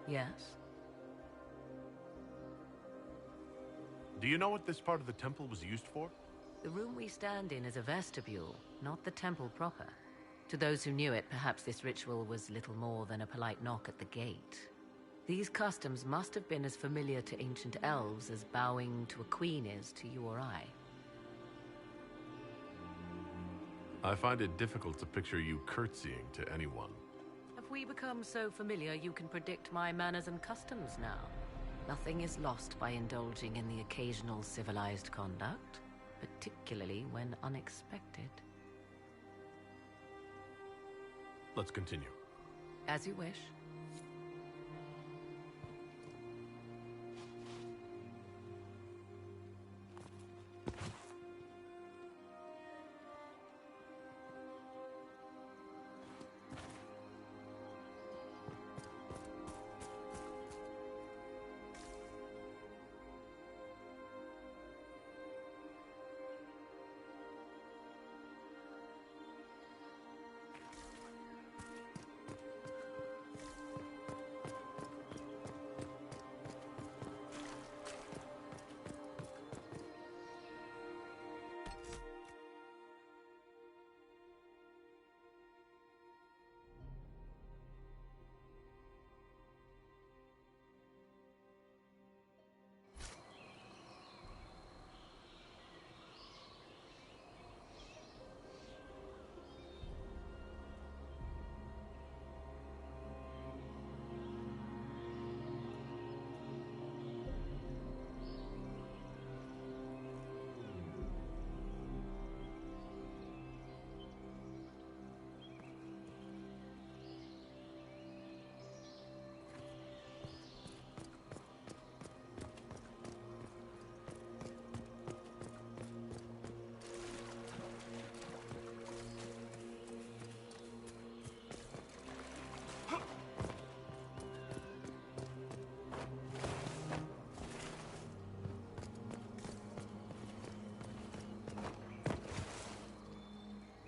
Yes? Do you know what this part of the temple was used for? The room we stand in is a vestibule, not the temple proper. To those who knew it, perhaps this ritual was little more than a polite knock at the gate. These customs must have been as familiar to ancient elves as bowing to a queen is to you or I. I find it difficult to picture you curtsying to anyone. Have we become so familiar you can predict my manners and customs now? Nothing is lost by indulging in the occasional civilized conduct, particularly when unexpected. Let's continue. As you wish.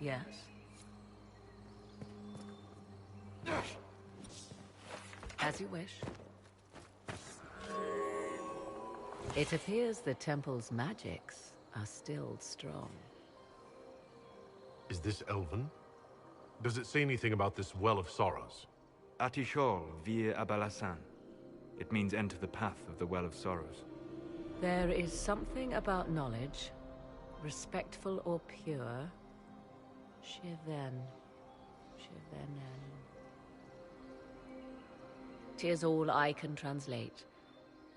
Yes? As you wish. It appears the temple's magics are still strong. Is this Elven? Does it say anything about this Well of Sorrows? Atishol vir Abalasan. It means enter the path of the Well of Sorrows. There is something about knowledge, respectful or pure. Shiven. Shivenen. 'Tis all I can translate.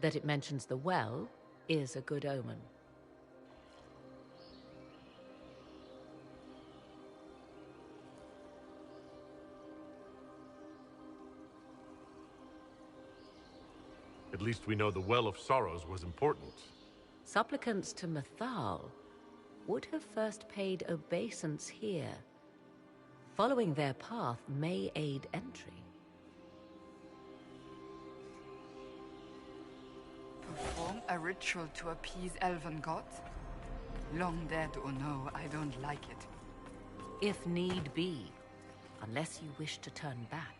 That it mentions the well is a good omen. At least we know the Well of Sorrows was important. Supplicants to Mathal would have first paid obeisance here. Following their path may aid entry. Perform a ritual to appease elven gods? Long dead or no, I don't like it. If need be, unless you wish to turn back.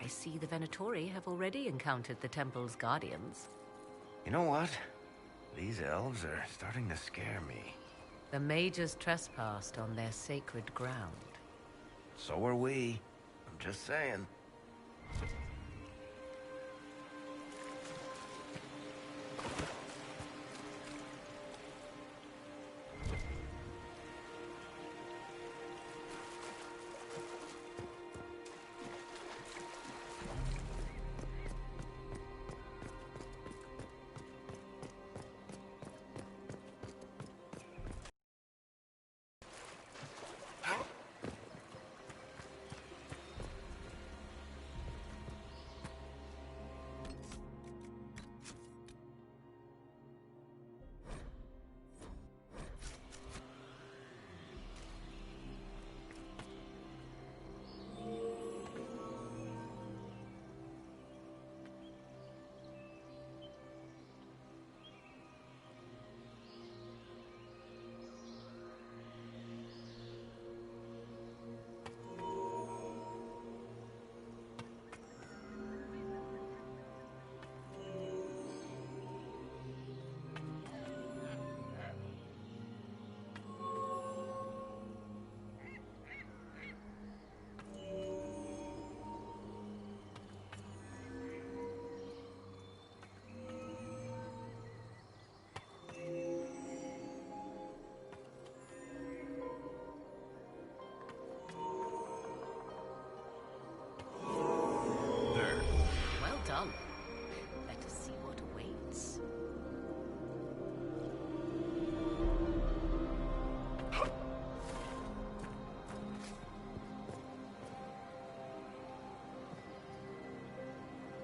I see the Venatori have already encountered the temple's guardians. You know what? These elves are starting to scare me. The mages trespassed on their sacred ground. So are we. I'm just saying.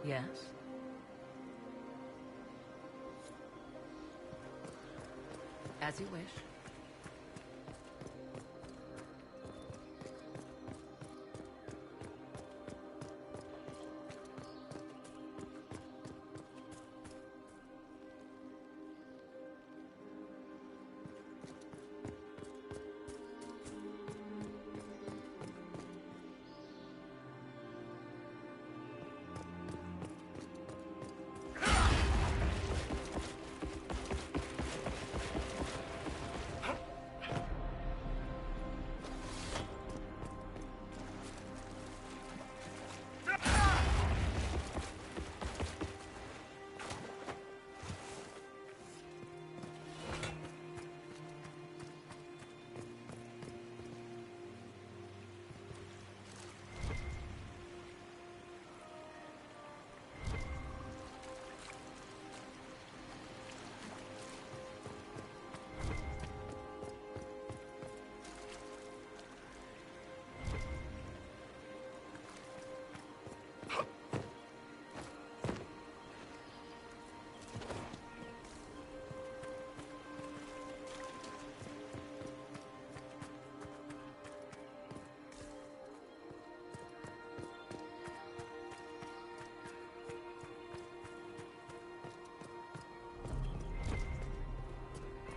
Yes? As you wish.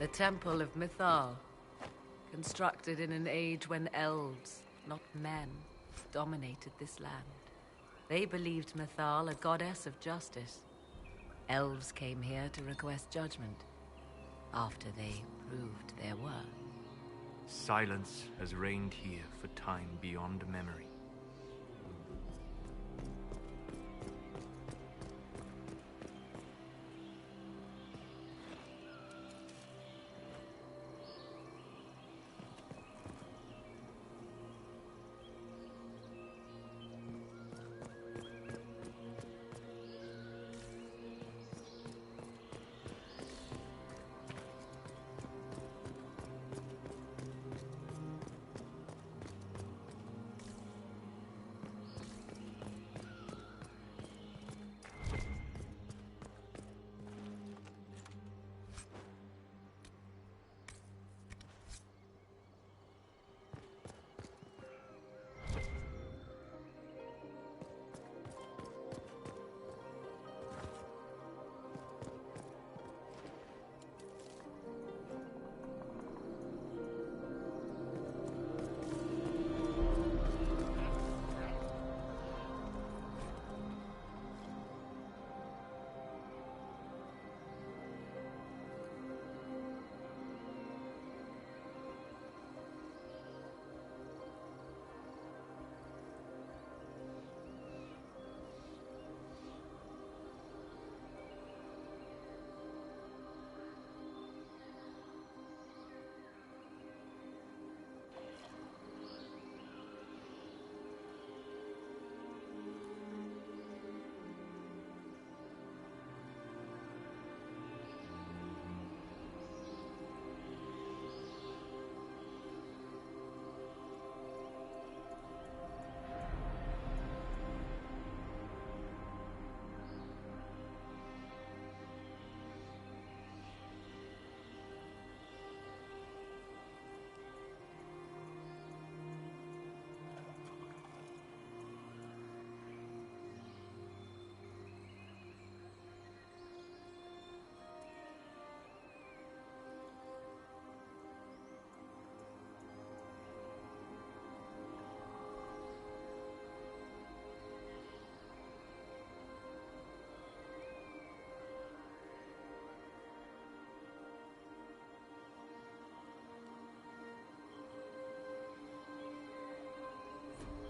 The Temple of Mythal, constructed in an age when elves, not men, dominated this land. They believed Mythal a goddess of justice. Elves came here to request judgment, after they proved their worth. Silence has reigned here for time beyond memory.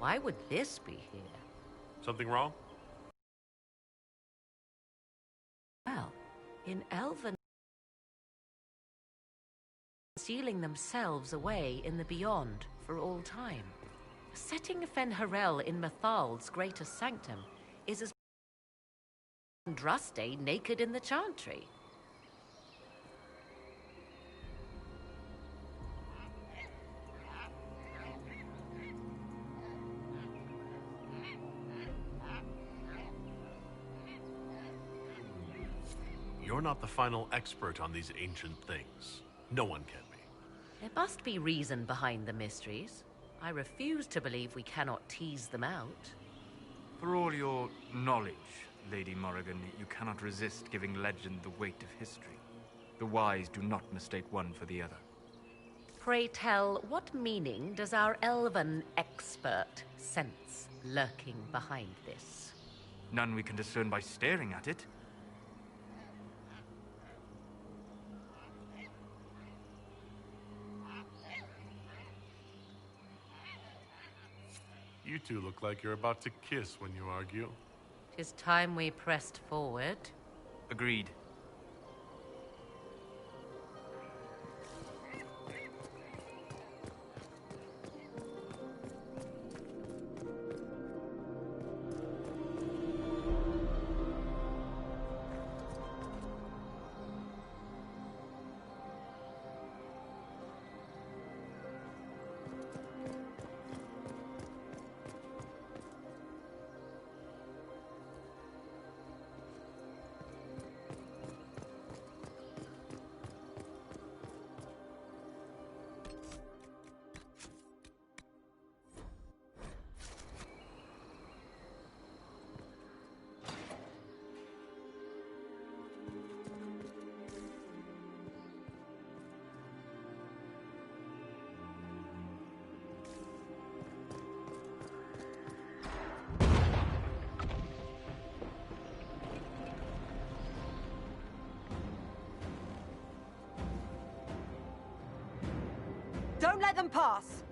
Why would this be here? Something wrong? Well, in Elven, sealing themselves away in the beyond for all time. Setting Fen'Harel in Mythal's greatest sanctum is as Druste naked in the chantry. You're not the final expert on these ancient things. No one can be. There must be reason behind the mysteries. I refuse to believe we cannot tease them out. For all your knowledge, Lady Morrigan, you cannot resist giving legend the weight of history. The wise do not mistake one for the other. Pray tell, what meaning does our elven expert sense lurking behind this? None we can discern by staring at it. You two look like you're about to kiss when you argue. 'Tis time we pressed forward. Agreed. Don't let them pass!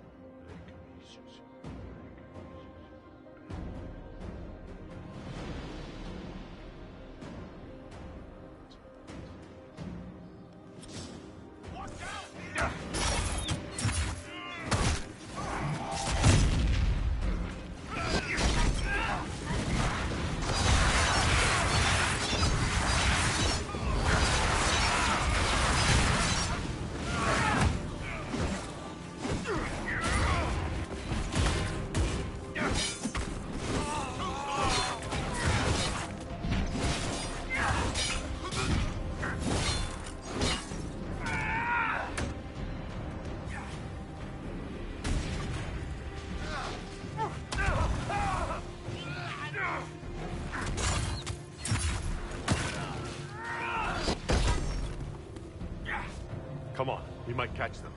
Come on, we might catch them.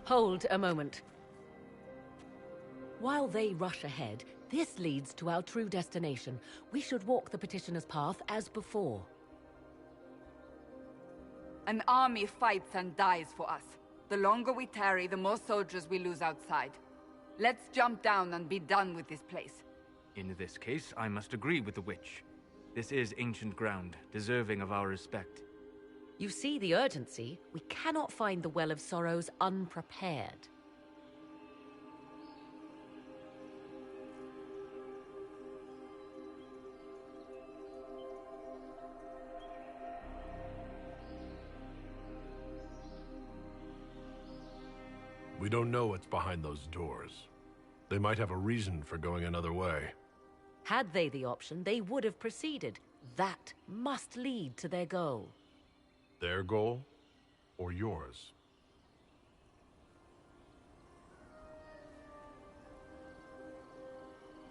Hold a moment. While they rush ahead, this leads to our true destination. We should walk the petitioner's path as before. An army fights and dies for us. The longer we tarry, the more soldiers we lose outside. Let's jump down and be done with this place. In this case, I must agree with the witch. This is ancient ground, deserving of our respect. You see the urgency? We cannot find the Well of Sorrows unprepared. We don't know what's behind those doors. They might have a reason for going another way. Had they the option, they would have proceeded. That must lead to their goal. Their goal, or yours?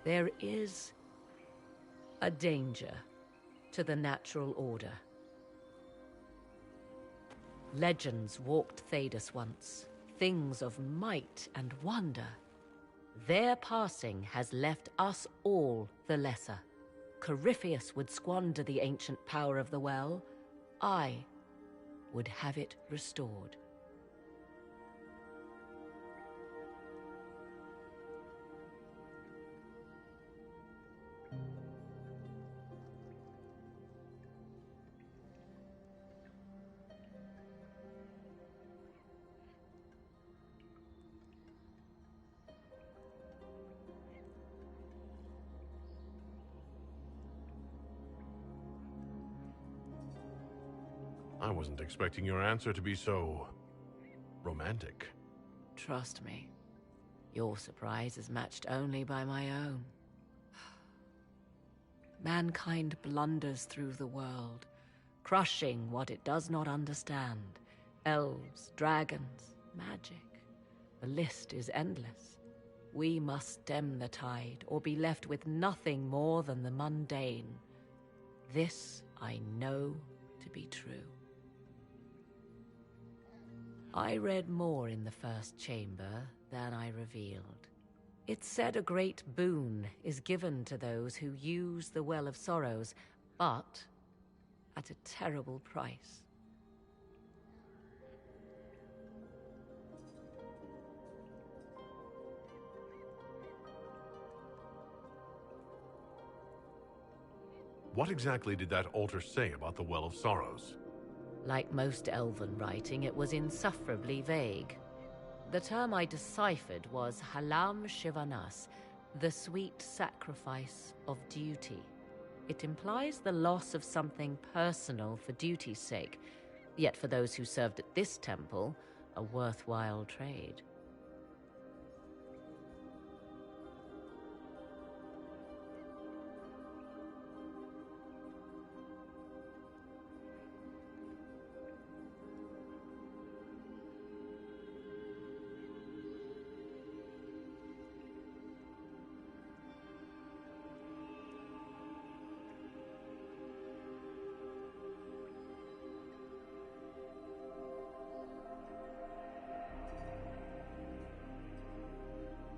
There is a danger to the natural order. Legends walked Thedas once, things of might and wonder. Their passing has left us all the lesser. Corypheus would squander the ancient power of the well. I would have it restored. I wasn't expecting your answer to be so romantic. Trust me, your surprise is matched only by my own. mankind blunders through the world, crushing what it does not understand. Elves, dragons, magic. The list is endless. We must stem the tide, or be left with nothing more than the mundane. This I know to be true. I read more in the first chamber than I revealed. It said a great boon is given to those who use the Well of Sorrows, but at a terrible price. What exactly did that altar say about the Well of Sorrows? Like most elven writing, it was insufferably vague. The term I deciphered was Halam Shivanas, the sweet sacrifice of duty. It implies the loss of something personal for duty's sake, yet for those who served at this temple, a worthwhile trade.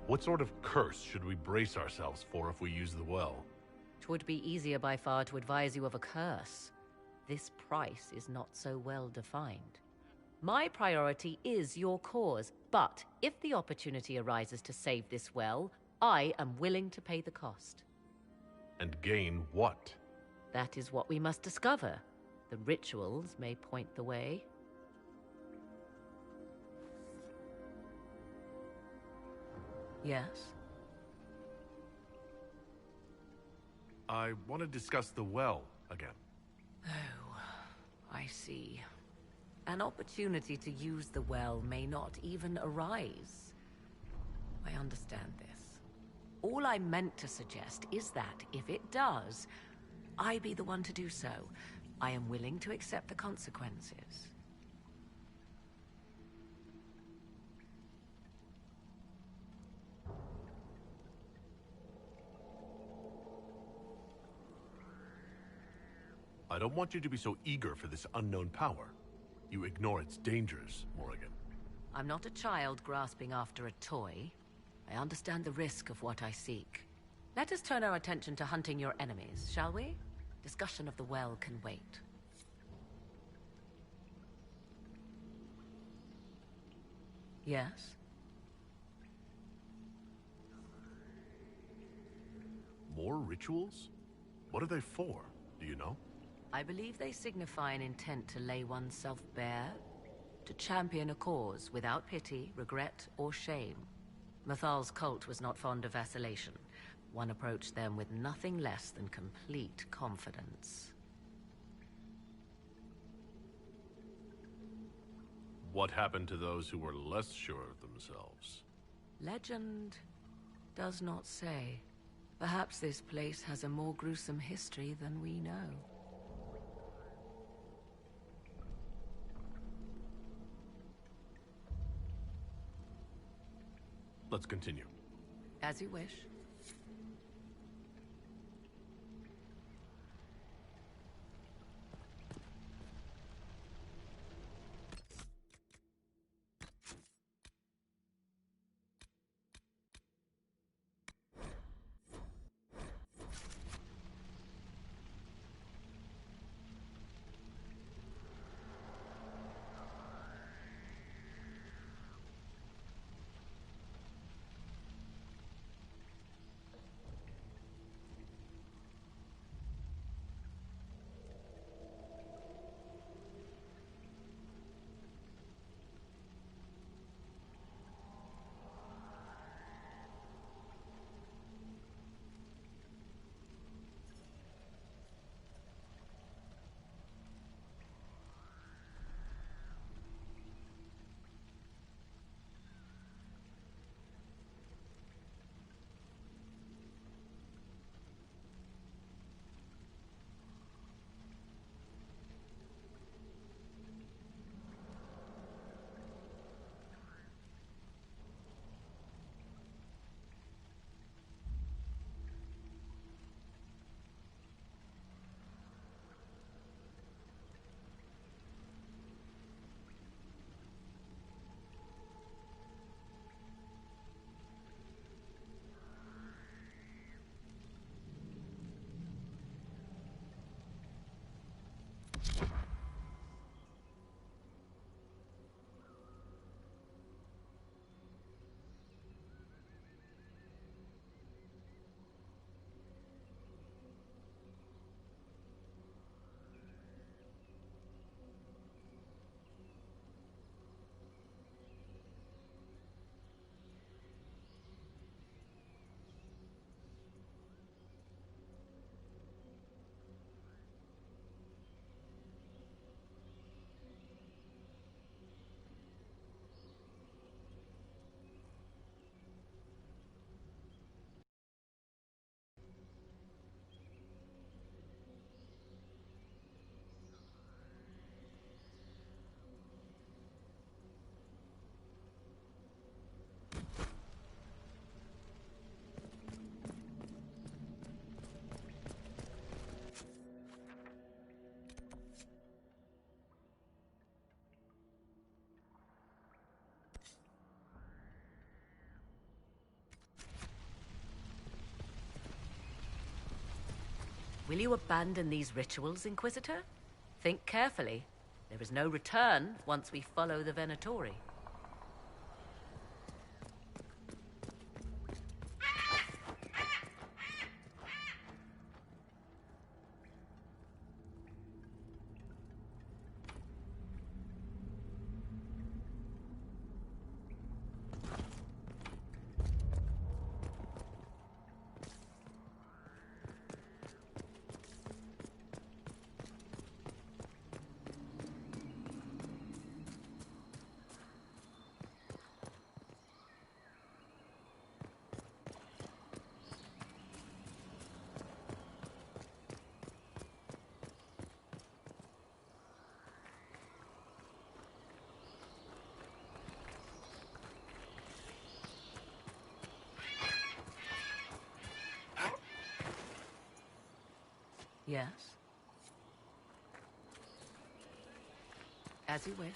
What sort of curse should we brace ourselves for if we use the well? 'Twould be easier by far to advise you of a curse. This price is not so well defined. My priority is your cause, but if the opportunity arises to save this well, I am willing to pay the cost. And gain what? That is what we must discover. The rituals may point the way. Yes? I want to discuss the well again. Oh, I see. An opportunity to use the well may not even arise. I understand this. All I meant to suggest is that, if it does, I be the one to do so. I am willing to accept the consequences. I don't want you to be so eager for this unknown power. You ignore its dangers, Morrigan. I'm not a child grasping after a toy. I understand the risk of what I seek. Let us turn our attention to hunting your enemies, shall we? Discussion of the well can wait. Yes? More rituals? What are they for? Do you know? I believe they signify an intent to lay oneself bare, to champion a cause without pity, regret, or shame. Mathal's cult was not fond of vacillation. One approached them with nothing less than complete confidence. What happened to those who were less sure of themselves? Legend does not say. Perhaps this place has a more gruesome history than we know. Let's continue. As you wish. Will you abandon these rituals, Inquisitor? Think carefully. There is no return once we follow the Venatori. Yes? As you wish.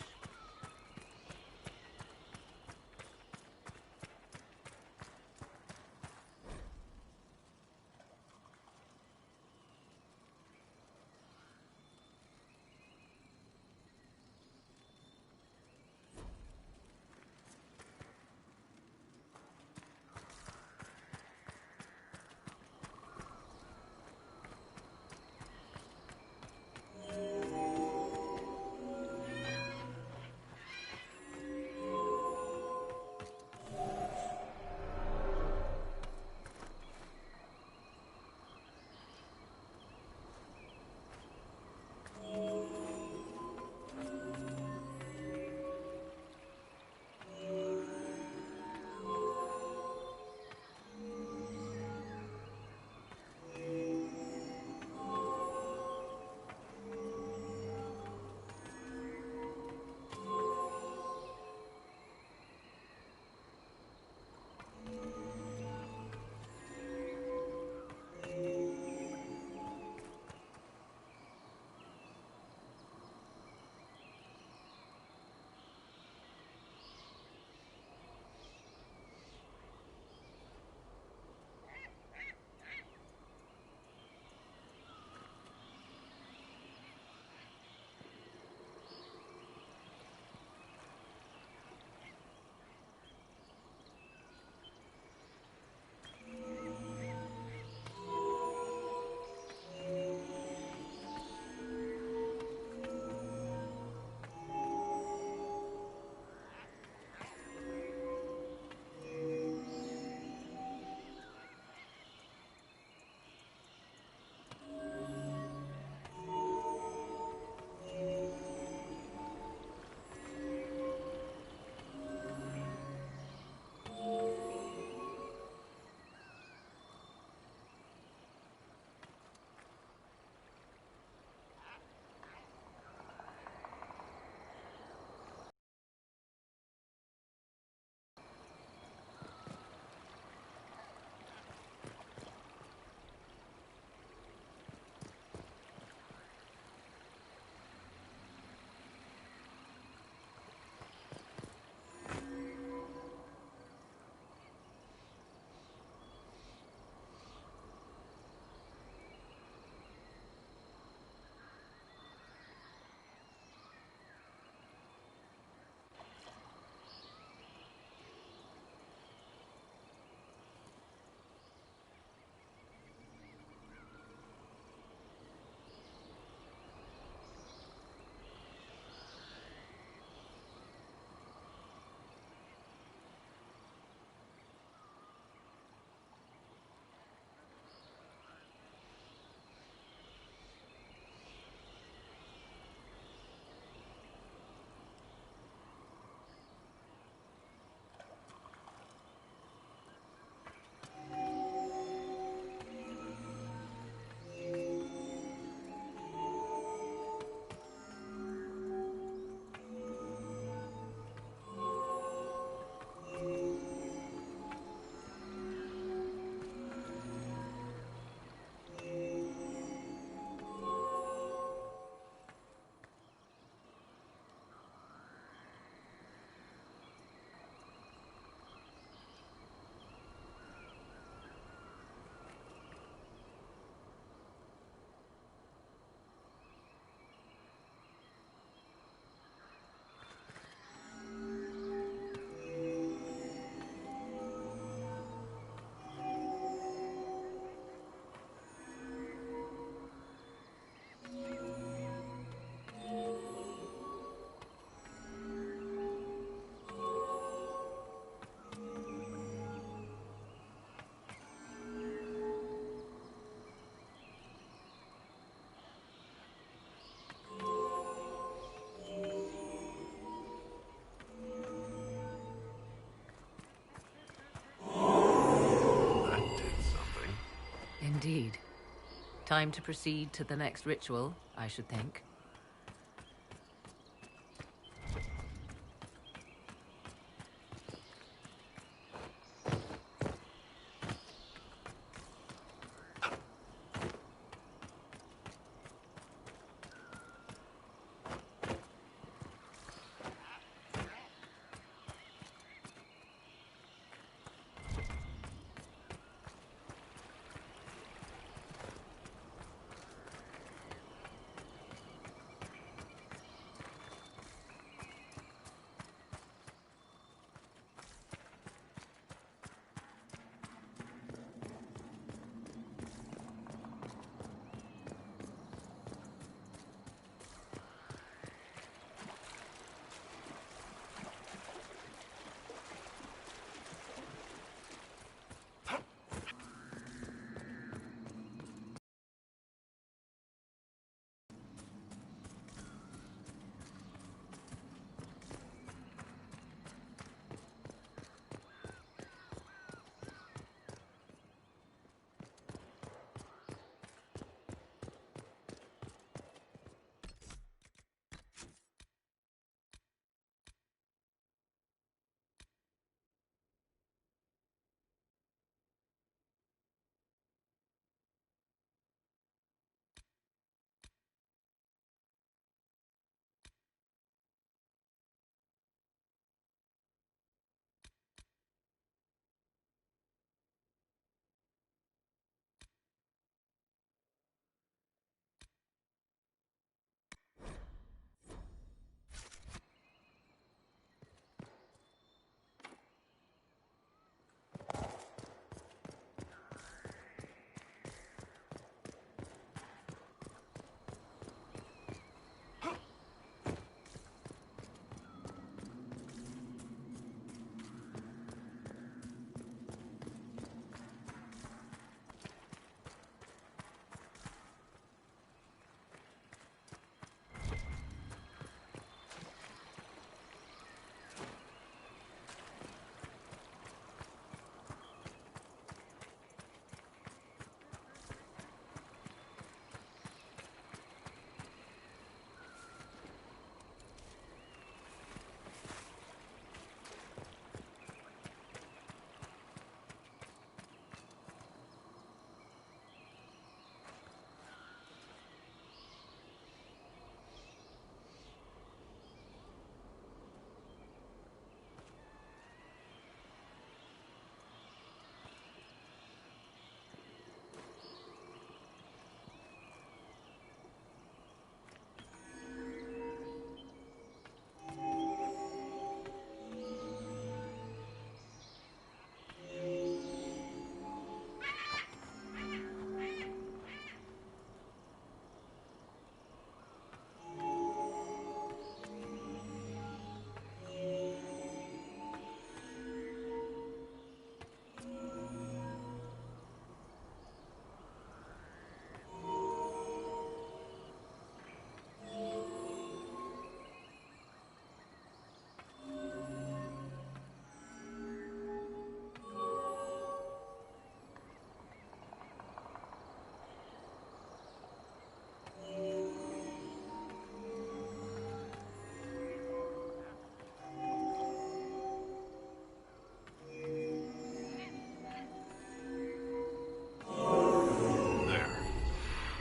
Time to proceed to the next ritual, I should think.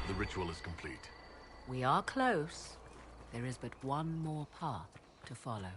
The ritual is complete. We are close. There is but one more path to follow.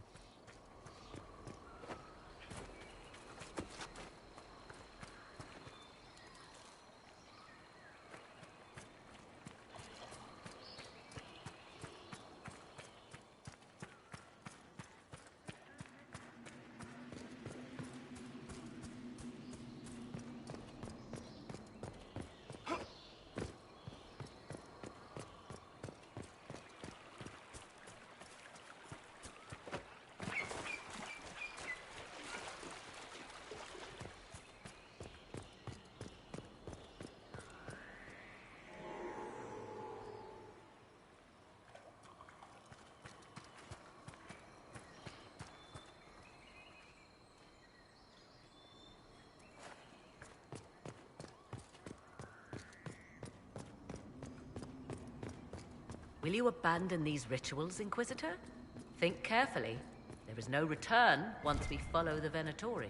Will you abandon these rituals, Inquisitor? Think carefully. There is no return once we follow the Venatori.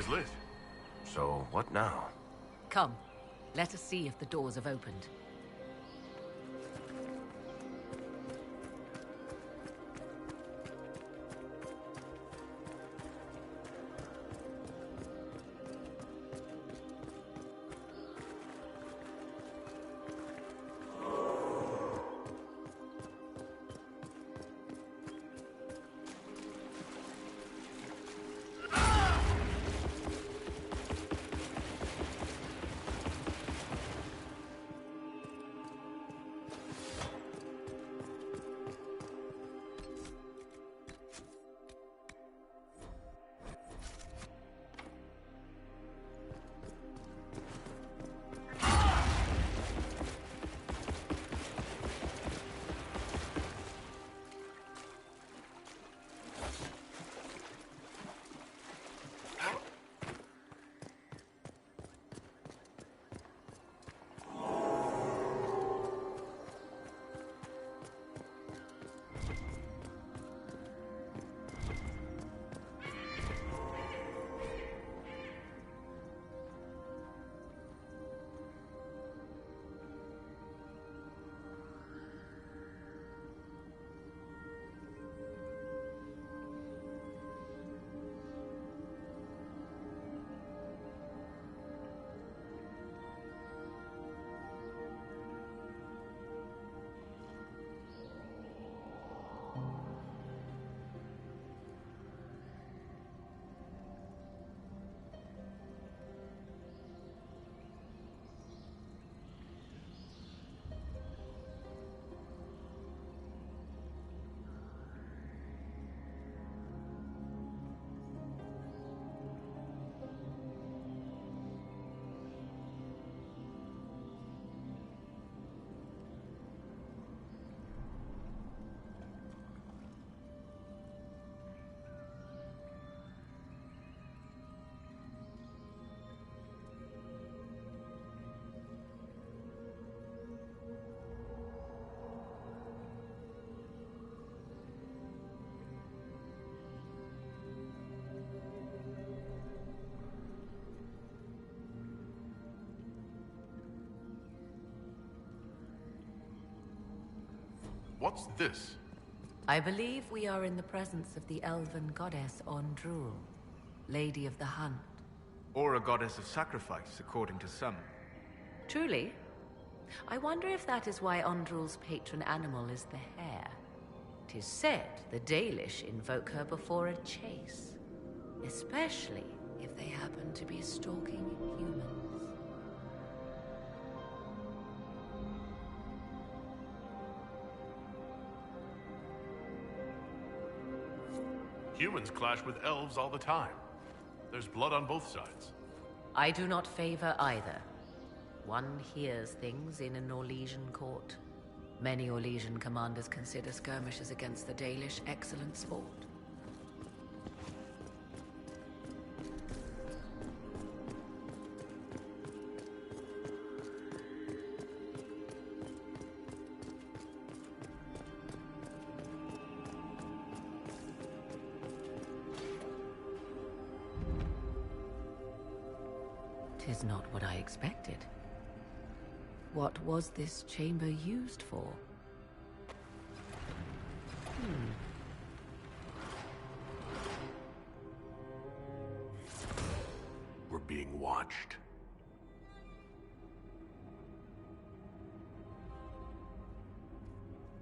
Lit. So, what now? Come, let us see if the doors have opened. What's this? I believe we are in the presence of the elven goddess Ondrul, Lady of the Hunt. Or a goddess of sacrifice, according to some. Truly? I wonder if that is why Ondrul's patron animal is the hare. 'Tis said the Dalish invoke her before a chase, especially if they happen to be stalking humans. Humans clash with elves all the time. There's blood on both sides. I do not favor either. One hears things in an Orlesian court. Many Orlesian commanders consider skirmishes against the Dalish excellent sport. Tis not what I expected. What was this chamber used for? We're being watched.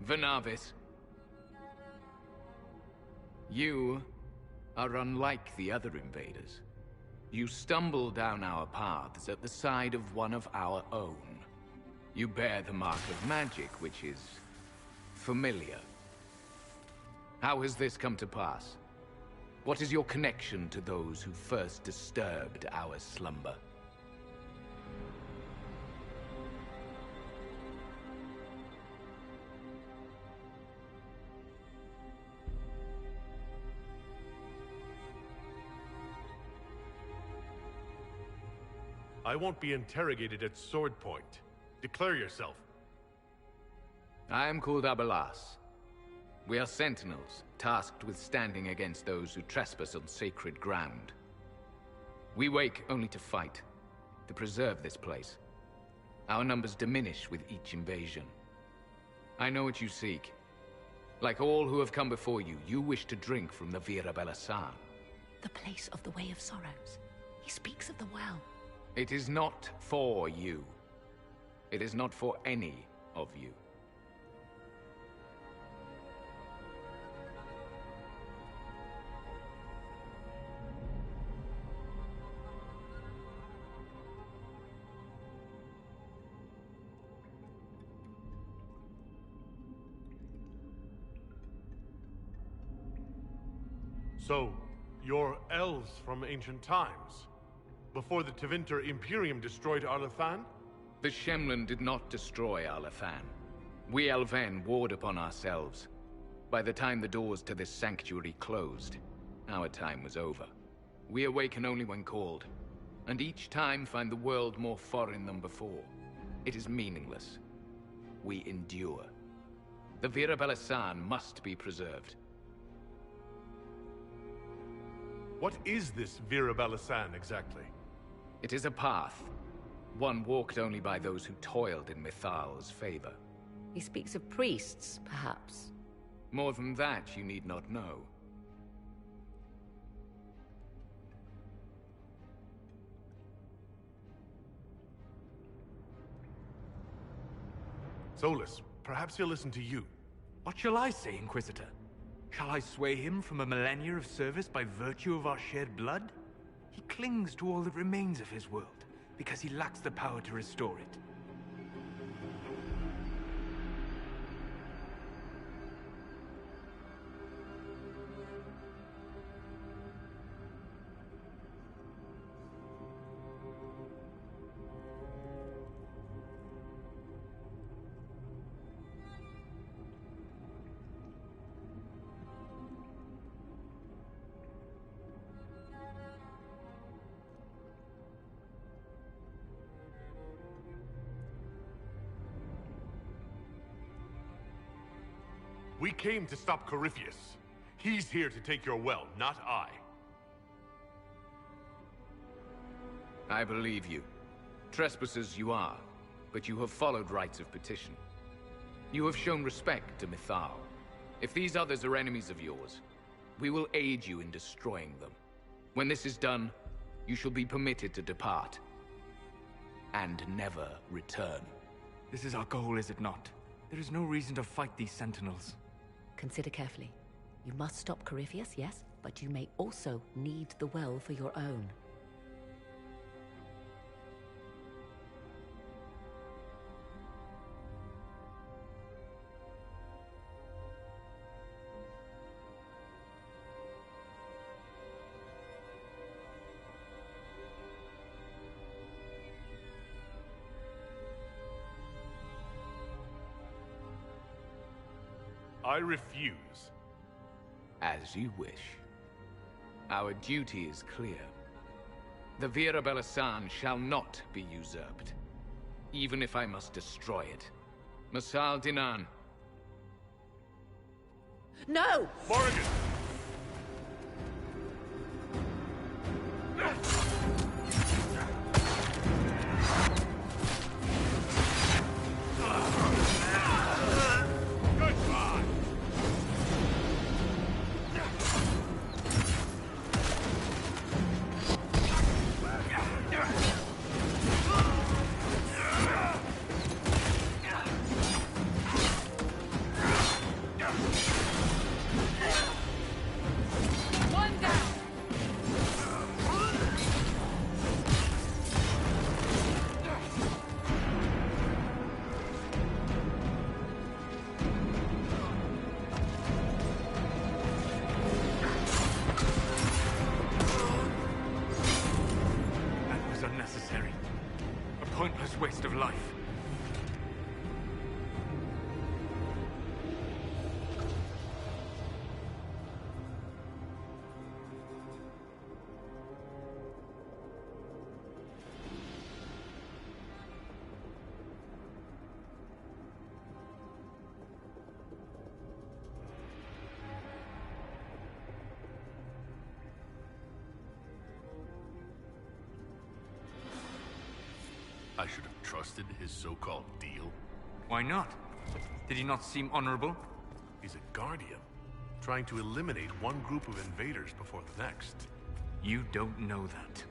Venavis. You are unlike the other invaders. You stumble down our paths at the side of one of our own. You bear the mark of magic, which is familiar. How has this come to pass? What is your connection to those who first disturbed our slumber? I won't be interrogated at sword point. Declare yourself. I am called Abelas. We are sentinels, tasked with standing against those who trespass on sacred ground. We wake only to fight, to preserve this place. Our numbers diminish with each invasion. I know what you seek. Like all who have come before you, you wish to drink from the Vira Belasan. The place of the Way of Sorrows. He speaks of the well. It is not for you. It is not for any of you. So, you're elves from ancient times? Before the Tevinter Imperium destroyed Arlathan? The Shemlin did not destroy Arlathan. We Elven warred upon ourselves. By the time the doors to this sanctuary closed, our time was over. We awaken only when called, and each time find the world more foreign than before. It is meaningless. We endure. The Vira Belasan must be preserved. What is this Vira Belasan exactly? It is a path, one walked only by those who toiled in Mithal's favor. He speaks of priests, perhaps. More than that, you need not know. Solus, perhaps he'll listen to you. What shall I say, Inquisitor? Shall I sway him from a millennia of service by virtue of our shared blood? He clings to all that remains of his world, because he lacks the power to restore it. We came to stop Corypheus. He's here to take your well, not I. I believe you. Trespassers you are, but you have followed rites of petition. You have shown respect to Mythal. If these others are enemies of yours, we will aid you in destroying them. When this is done, you shall be permitted to depart. And never return. This is our goal, is it not? There is no reason to fight these sentinels. Consider carefully. You must stop Corypheus, yes, but you may also need the well for your own. I refuse. As you wish. Our duty is clear. The Vira Belasan shall not be usurped, even if I must destroy it. Masal Dinan. No! Morrigan! Pointless waste of life. I should have trusted his so-called deal. Why not? Did he not seem honorable? He's a guardian, trying to eliminate one group of invaders before the next. You don't know that.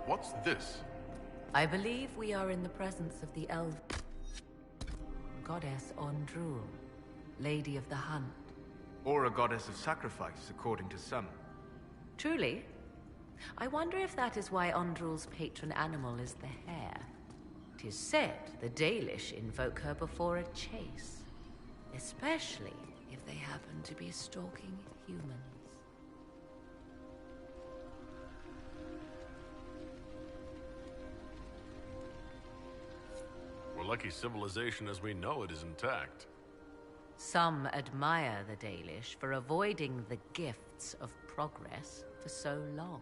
What's this? I believe we are in the presence of the elf goddess Ondrul, Lady of the Hunt. Or a goddess of sacrifice, according to some. Truly? I wonder if that is why Ondrul's patron animal is the hare. 'Tis said the Dalish invoke her before a chase, especially if they happen to be stalking humans. We're We're lucky civilization as we know it is intact. Some admire the Dalish for avoiding the gifts of progress for so long.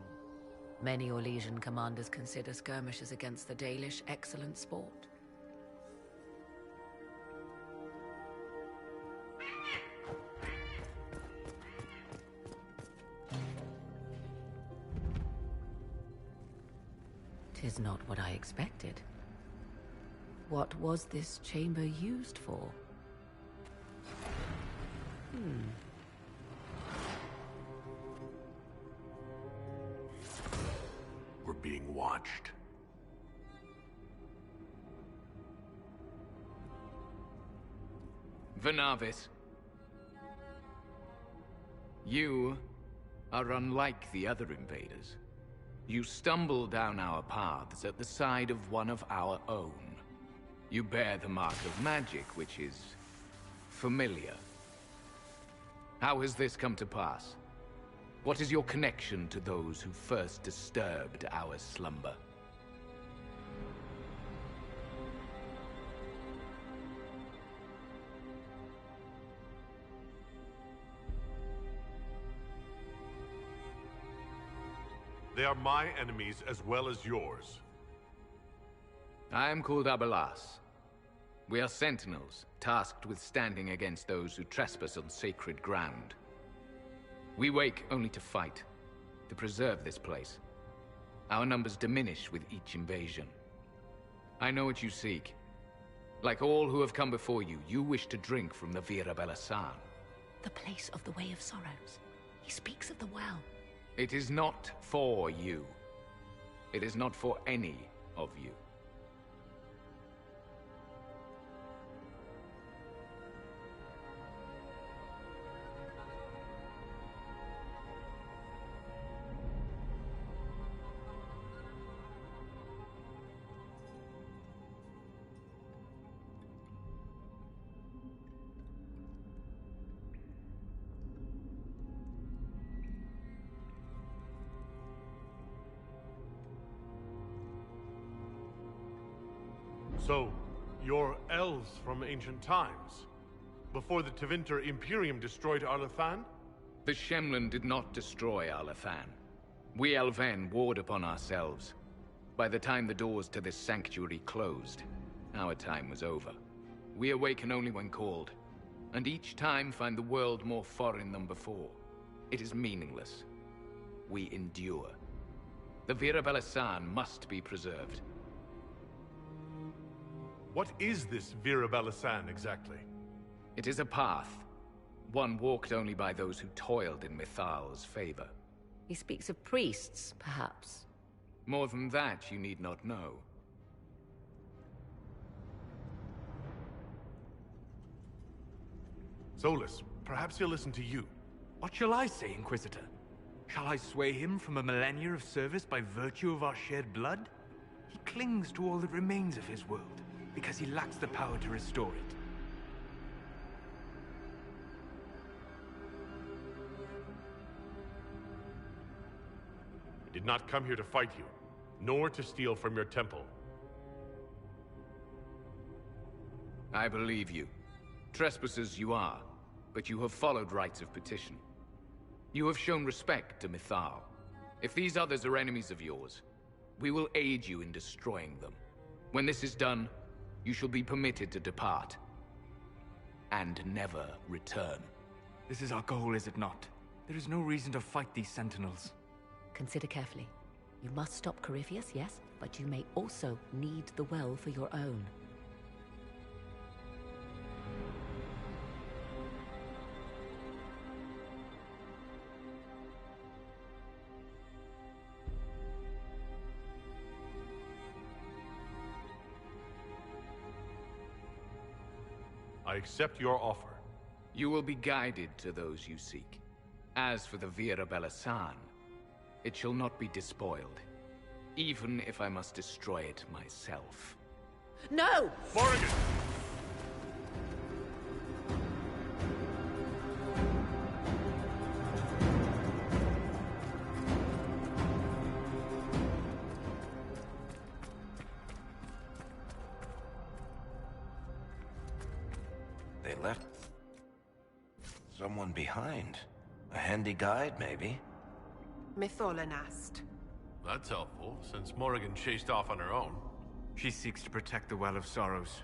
Many Orlesian commanders consider skirmishes against the Dalish excellent sport. Tis not what I expected. What was this chamber used for? We're being watched. Vernavis. You are unlike the other invaders. You stumble down our paths at the side of one of our own. You bear the mark of magic, which is familiar. How has this come to pass? What is your connection to those who first disturbed our slumber? They are my enemies as well as yours. I am called Abelas. We are sentinels, tasked with standing against those who trespass on sacred ground. We wake only to fight, to preserve this place. Our numbers diminish with each invasion. I know what you seek. Like all who have come before you, you wish to drink from the Vira Belasan. The place of the Way of Sorrows. He speaks of the well. It is not for you. It is not for any of you. So, you're elves from ancient times? Before the Tevinter Imperium destroyed Arlathan? The Shemlen did not destroy Arlathan. We Elven warred upon ourselves. By the time the doors to this sanctuary closed, our time was over. We awaken only when called, and each time find the world more foreign than before. It is meaningless. We endure. The Vira Belasan must be preserved. What is this Vira Belasan exactly? It is a path. One walked only by those who toiled in Mithal's favor. He speaks of priests, perhaps. More than that, you need not know. Solus, perhaps he'll listen to you. What shall I say, Inquisitor? Shall I sway him from a millennia of service by virtue of our shared blood? He clings to all that remains of his world, because he lacks the power to restore it. I did not come here to fight you, nor to steal from your temple. I believe you. Trespassers you are, but you have followed rites of petition. You have shown respect to Mithal. If these others are enemies of yours, we will aid you in destroying them. When this is done, you shall be permitted to depart. And never return. This is our goal, is it not? There is no reason to fight these sentinels. Consider carefully. You must stop Corypheus, yes, but you may also need the well for your own. I accept your offer. You will be guided to those you seek. As for the Vira Belasan, it shall not be despoiled, even if I must destroy it myself. No! Morrigan! They left someone behind. A handy guide, maybe? Mytholanast. That's helpful, since Morrigan chased off on her own. She seeks to protect the Well of Sorrows.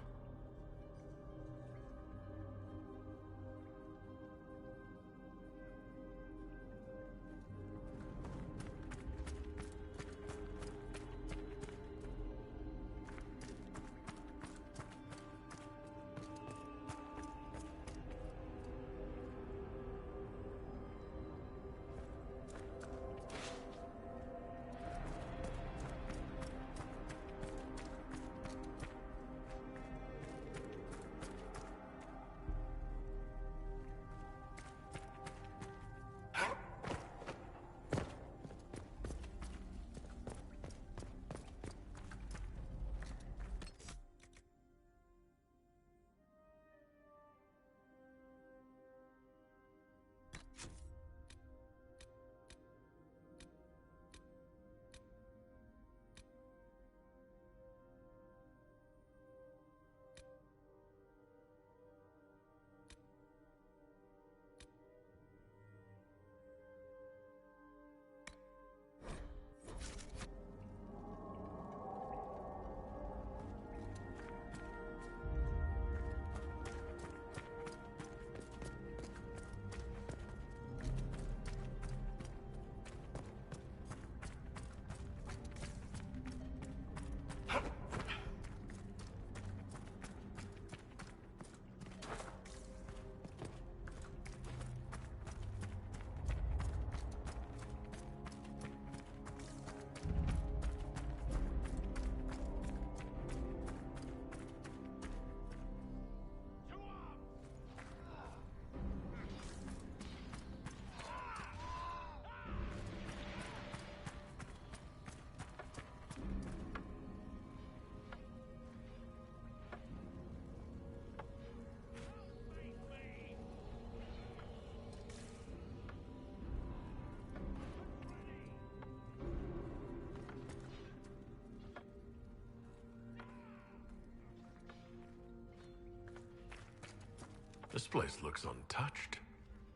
This place looks untouched.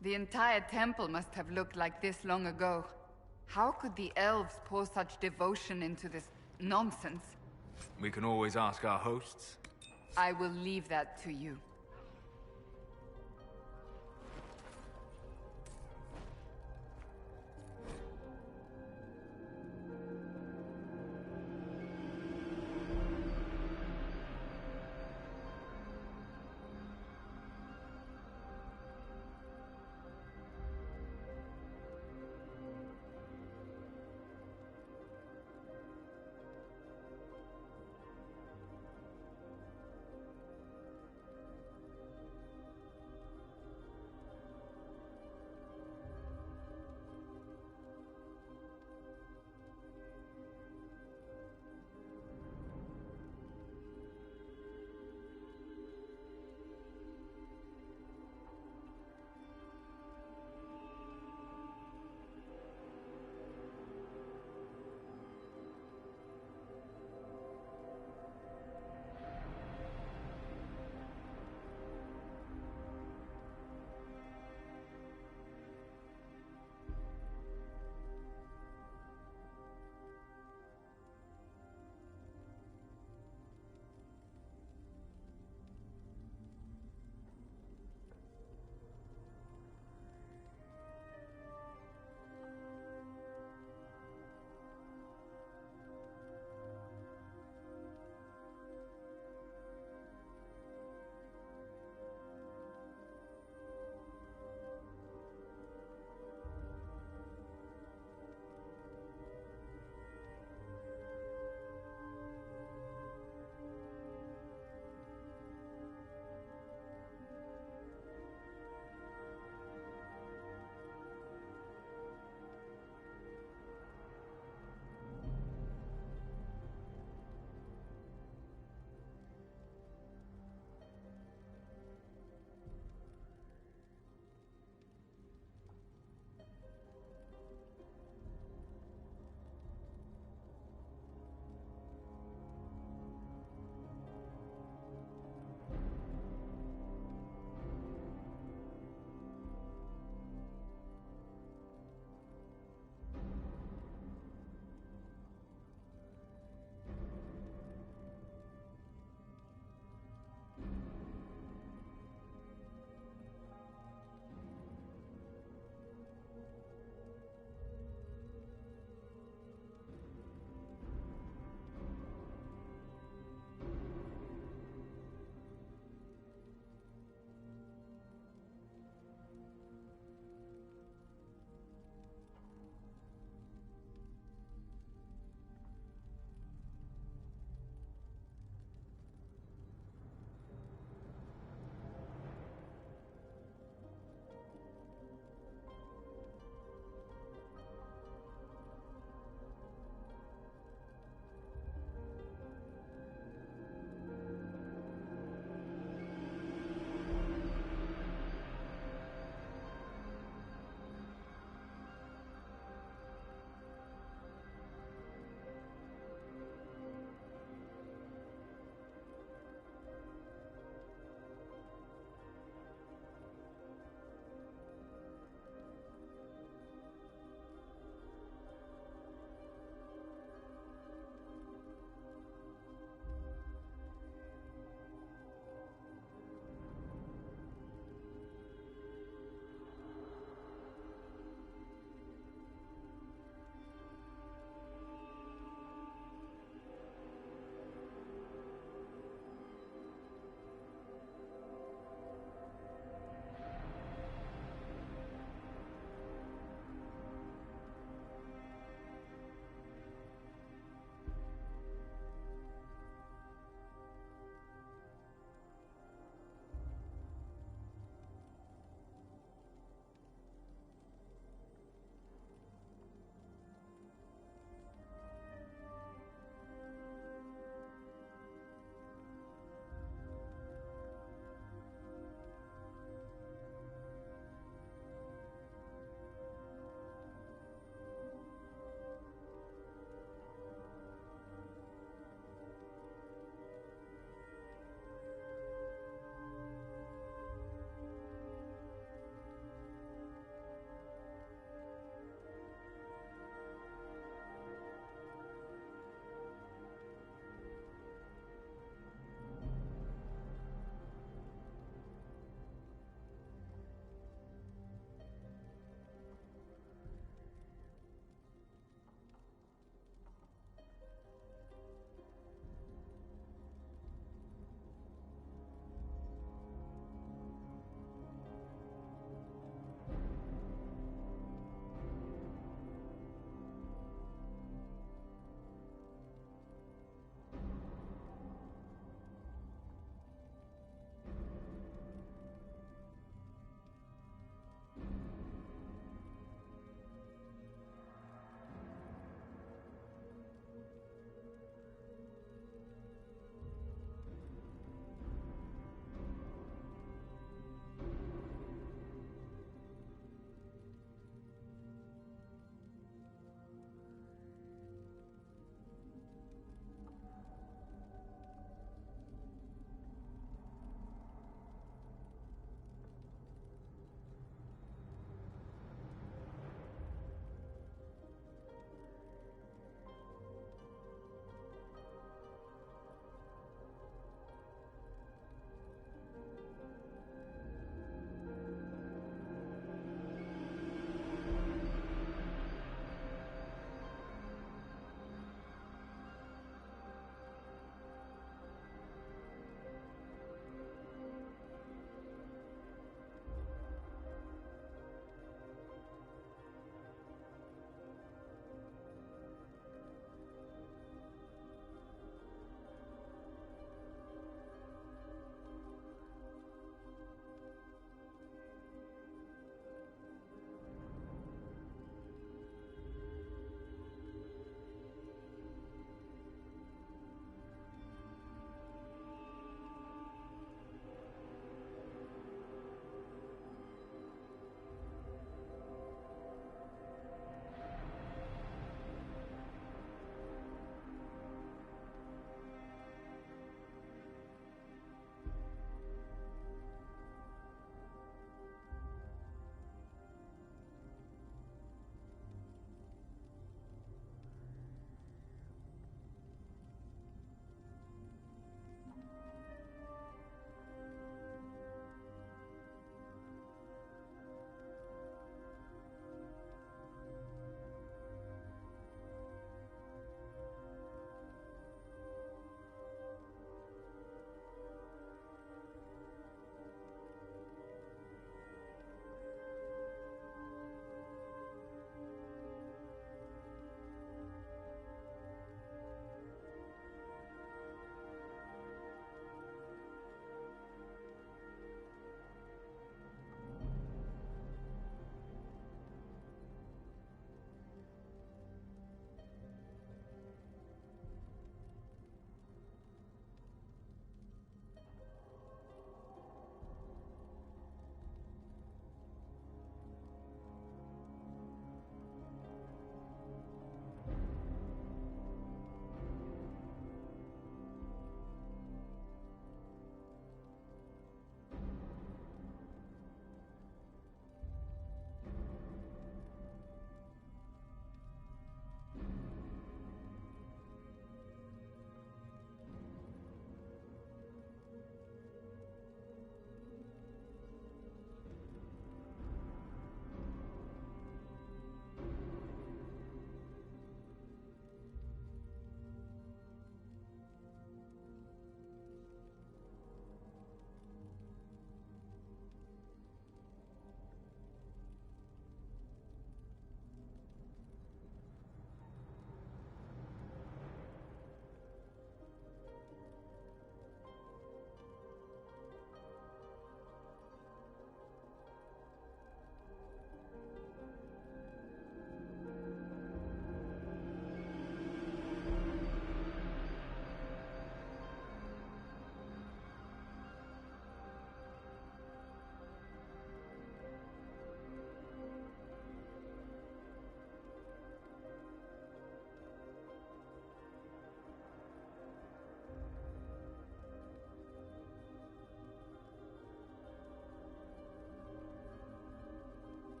The entire temple must have looked like this long ago. How could the elves pour such devotion into this nonsense? We can always ask our hosts. I will leave that to you.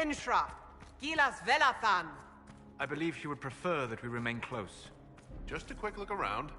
Henshra, Gilas Velathan. I believe she would prefer that we remain close. Just a quick look around.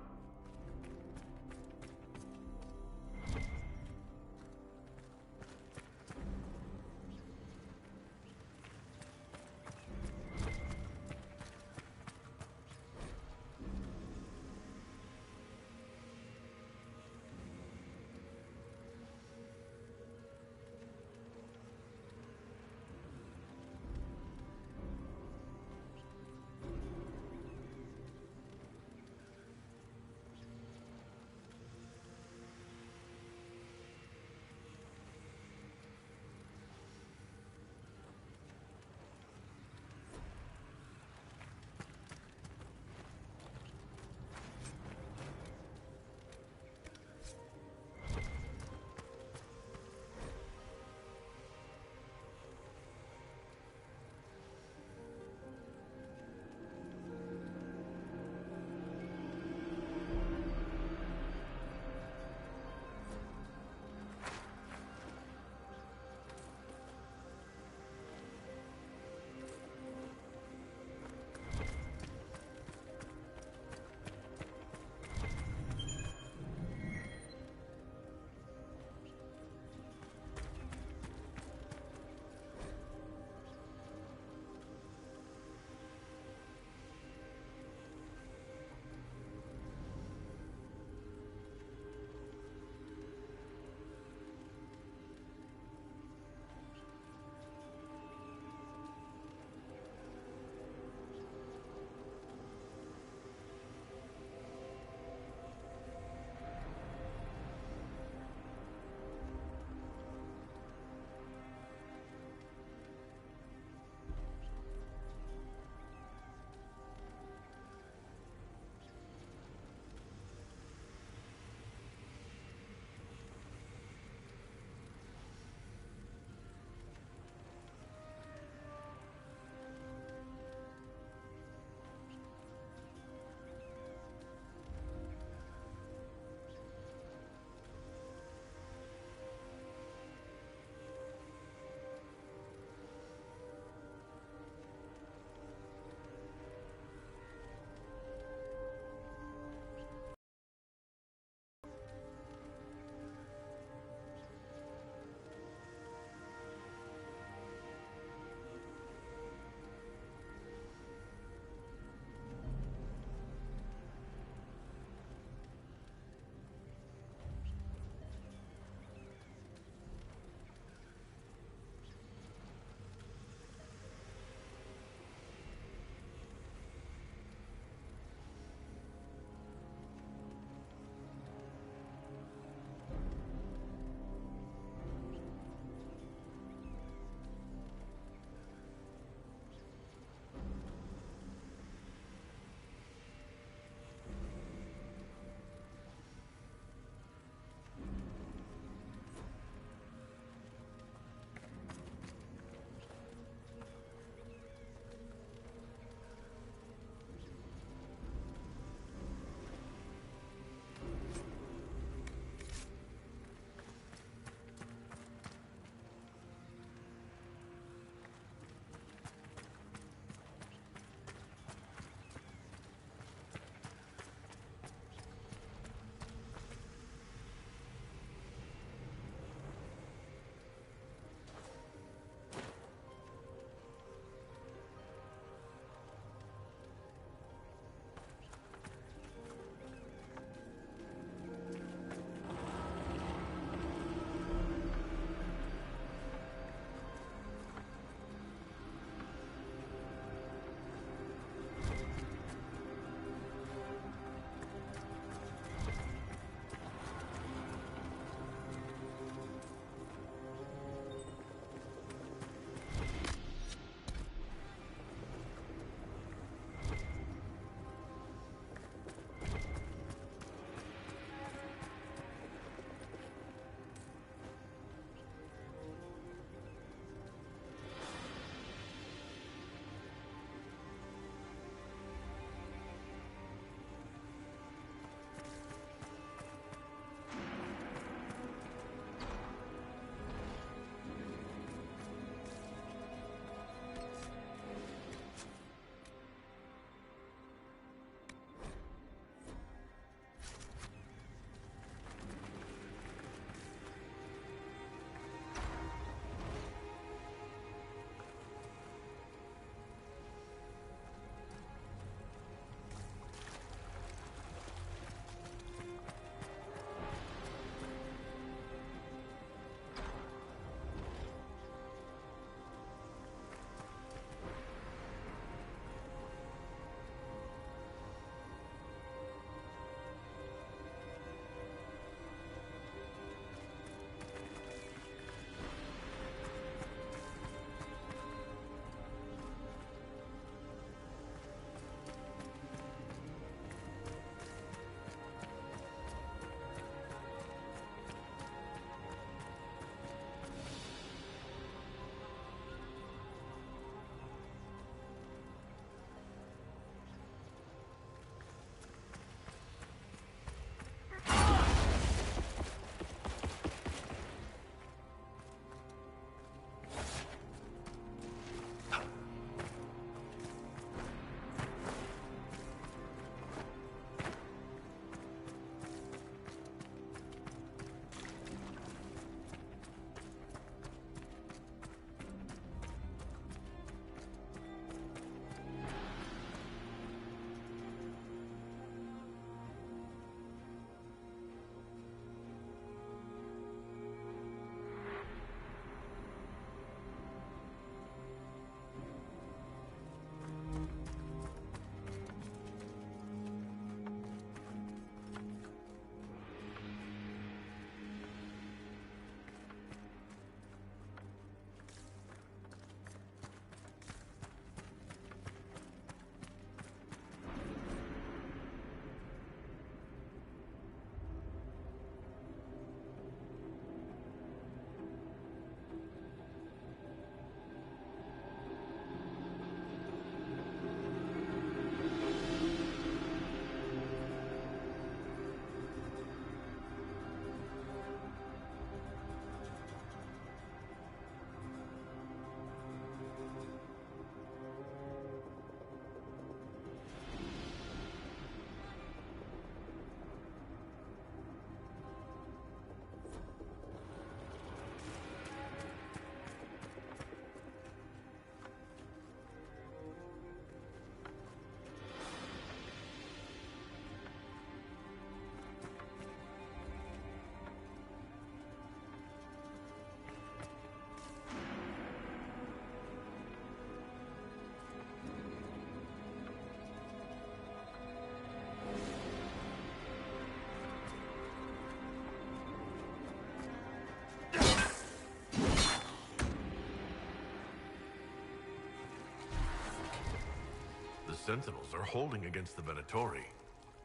Sentinels are holding against the Venatori.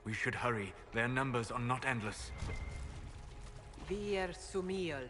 We should hurry. Their numbers are not endless. Vir sumiol.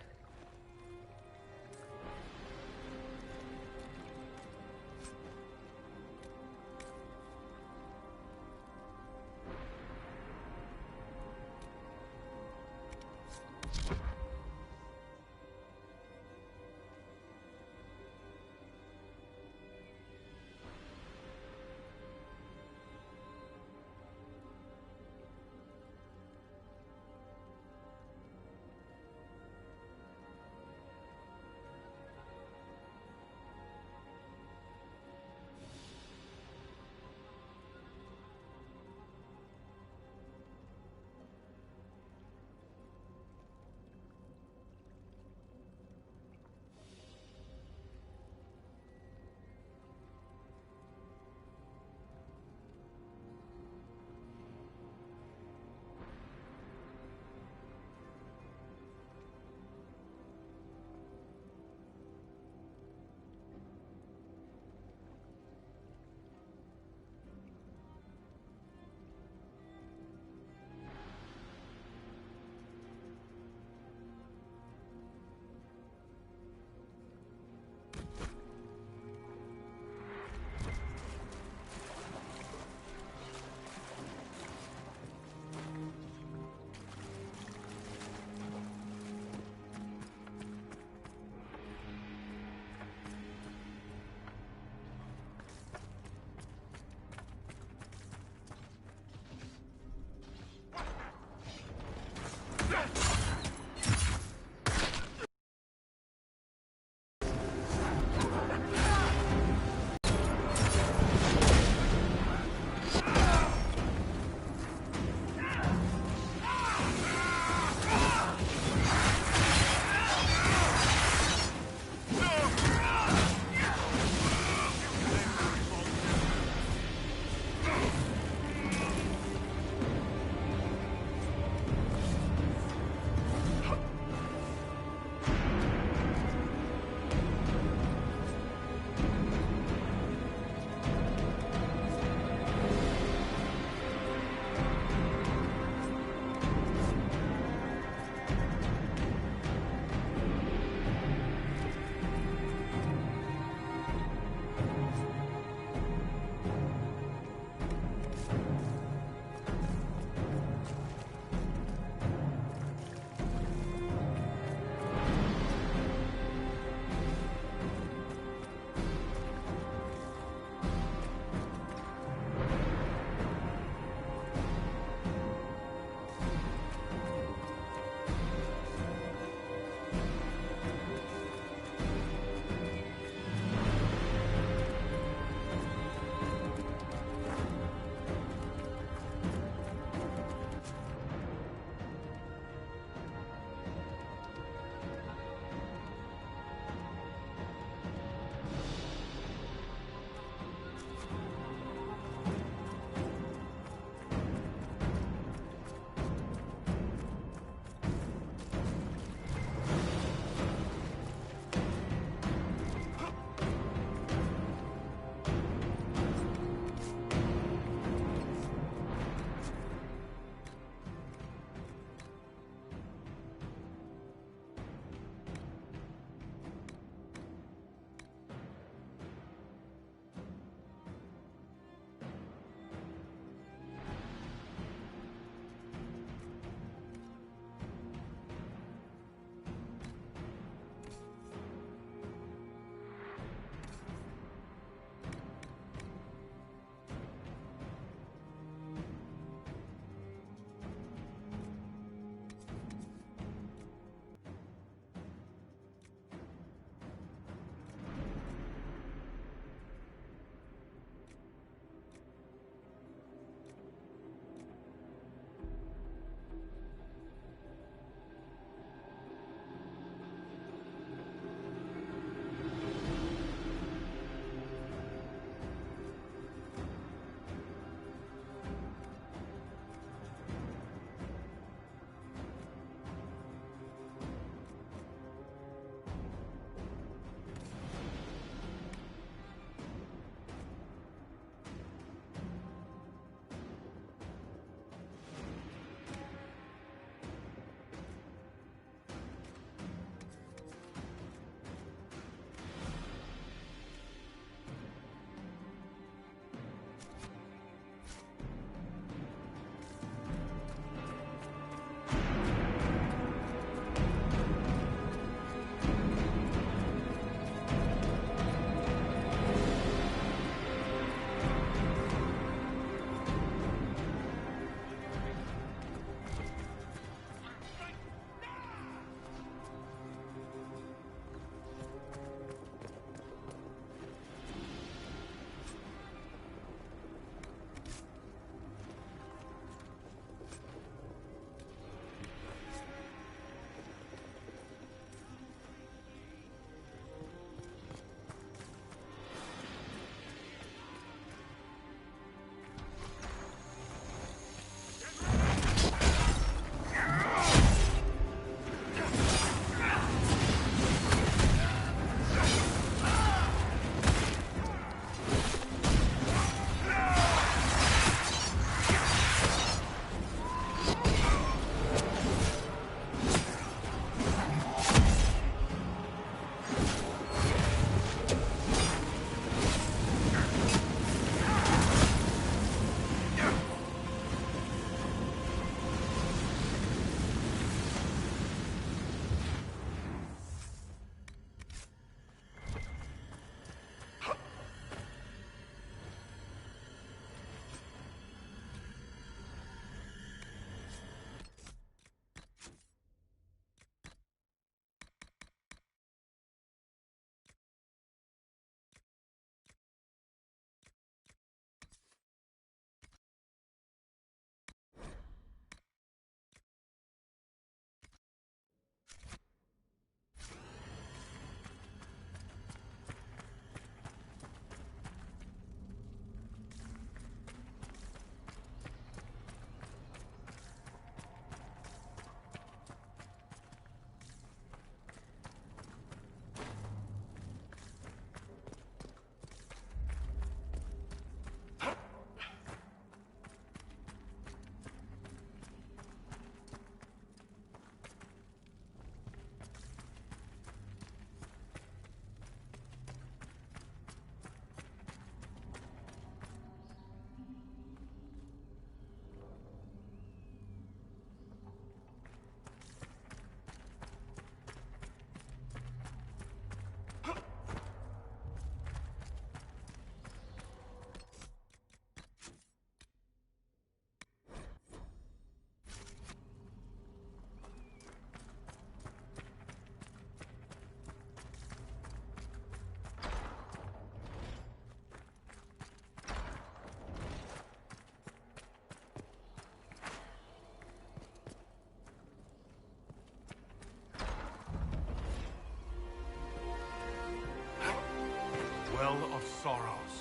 sorrows.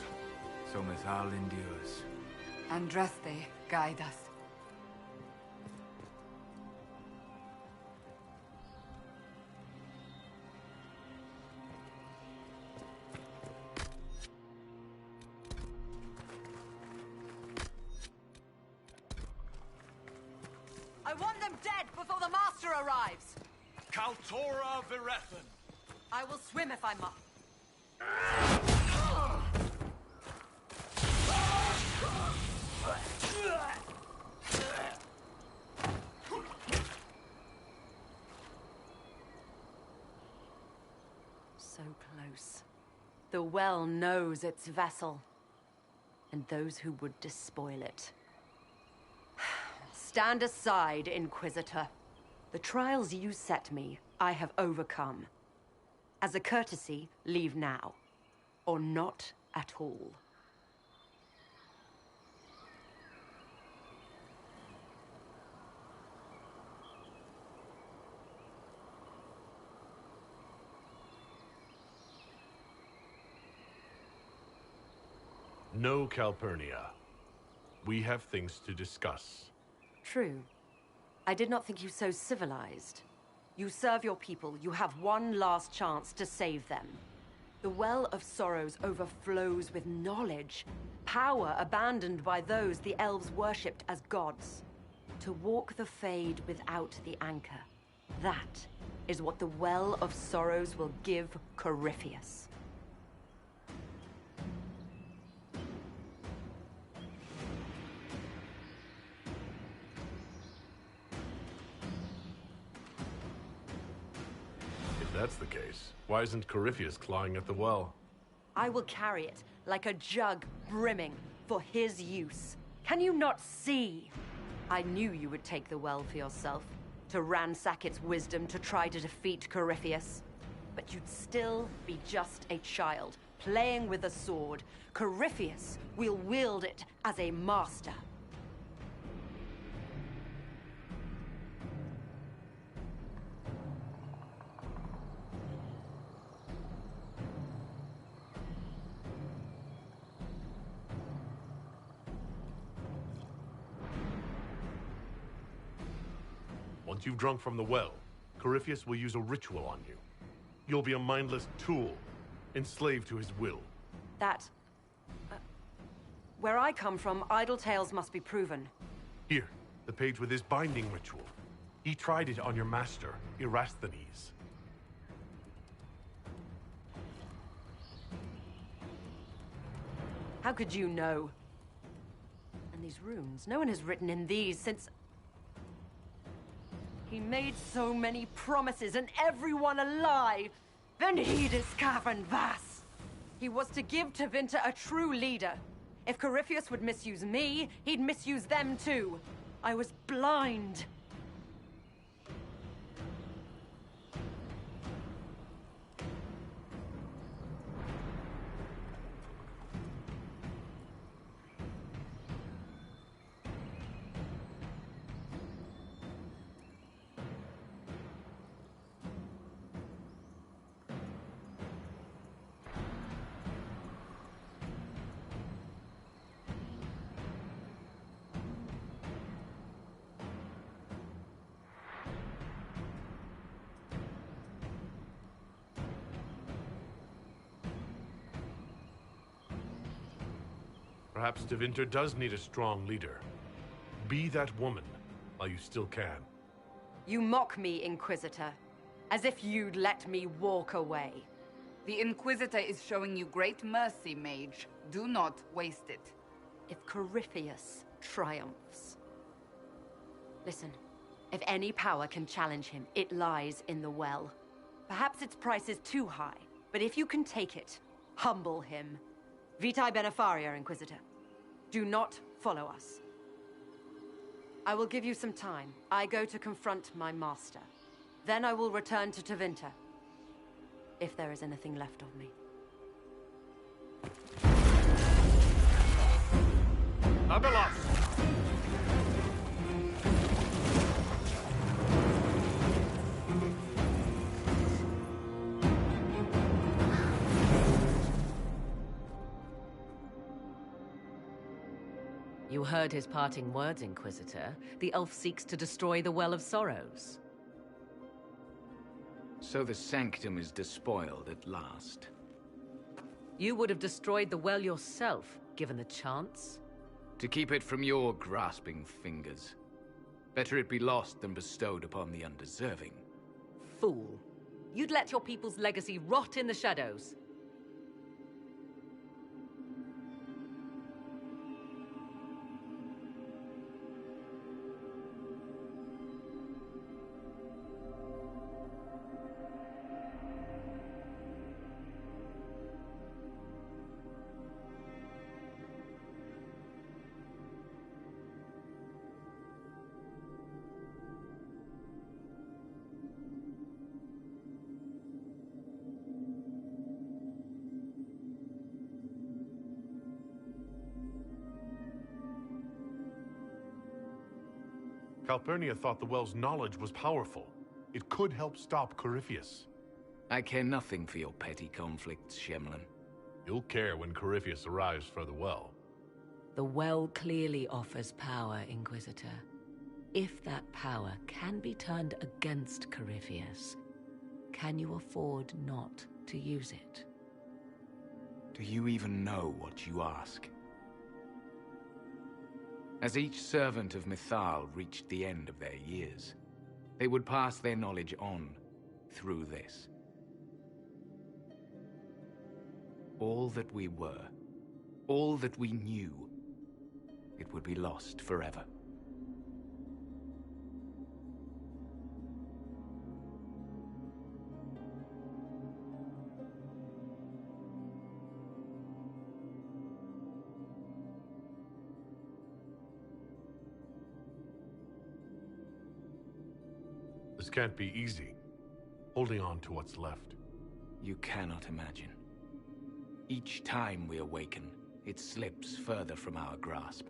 So Mithal endures. Andraste, guide us. I want them dead before the Master arrives! Kaltora Virethan. I will swim if I must. So close. The well knows its vessel, and those who would despoil it. Stand aside, Inquisitor. The trials you set me, I have overcome. As a courtesy, leave now. Or not at all. No, Calpurnia. We have things to discuss. True. I did not think you so civilized. You serve your people. You have one last chance to save them. The Well of Sorrows overflows with knowledge, power abandoned by those the elves worshipped as gods. To walk the Fade without the anchor. That is what the Well of Sorrows will give Corypheus. If that's the case, why isn't Corypheus clawing at the well? I will carry it like a jug brimming for his use. Can you not see? I knew you would take the well for yourself, to ransack its wisdom to try to defeat Corypheus. But you'd still be just a child, playing with a sword. Corypheus will wield it as a master. Once you've drunk from the well, Corypheus will use a ritual on you. You'll be a mindless tool, enslaved to his will. Where I come from, idle tales must be proven. Here, the page with his binding ritual. He tried it on your master, Erasthenes. How could you know? And these runes, no one has written in these since... He made so many promises, and everyone a lie! Venidus Cavern Vas! He was to give Tevinter a true leader. If Corypheus would misuse me, he'd misuse them too. I was blind. Perhaps Tevinter does need a strong leader. Be that woman while you still can. You mock me, Inquisitor, as if you'd let me walk away. The Inquisitor is showing you great mercy, Mage. Do not waste it. If Corypheus triumphs. Listen, if any power can challenge him, it lies in the well. Perhaps its price is too high, but if you can take it, humble him. Vitae Benefaria, Inquisitor. Do not follow us. I will give you some time. I go to confront my master. Then I will return to Tevinter. If there is anything left of me. Abelas! You heard his parting words, Inquisitor. The elf seeks to destroy the Well of Sorrows. So the Sanctum is despoiled at last. You would have destroyed the well yourself, given the chance. To keep it from your grasping fingers. Better it be lost than bestowed upon the undeserving. Fool. You'd let your people's legacy rot in the shadows. Calpurnia thought the well's knowledge was powerful. It could help stop Corypheus. I care nothing for your petty conflicts, Shemlin. You'll care when Corypheus arrives for the well. The well clearly offers power, Inquisitor. If that power can be turned against Corypheus, can you afford not to use it? Do you even know what you ask? As each servant of Mythal reached the end of their years, they would pass their knowledge on through this. All that we were, all that we knew, it would be lost forever. This can't be easy, holding on to what's left. You cannot imagine. Each time we awaken, it slips further from our grasp.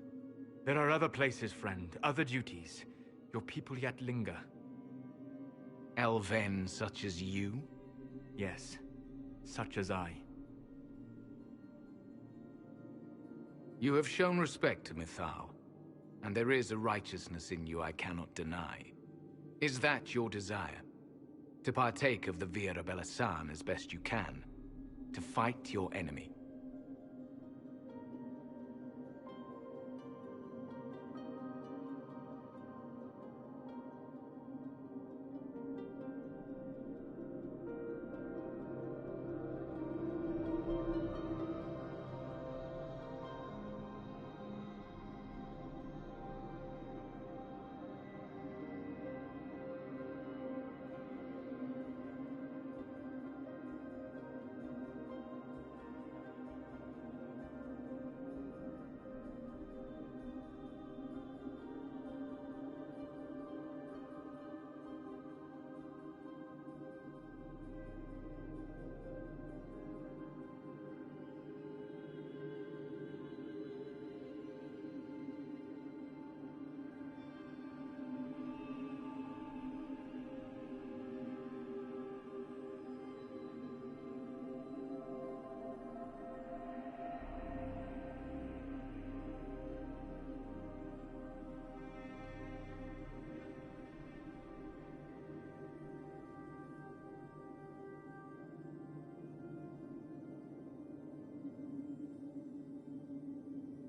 There are other places, friend, other duties. Your people yet linger. Elven such as you? Yes, such as I. You have shown respect to Mythal, and there is a righteousness in you I cannot deny. Is that your desire? To partake of the Vira Belasan as best you can? To fight your enemy?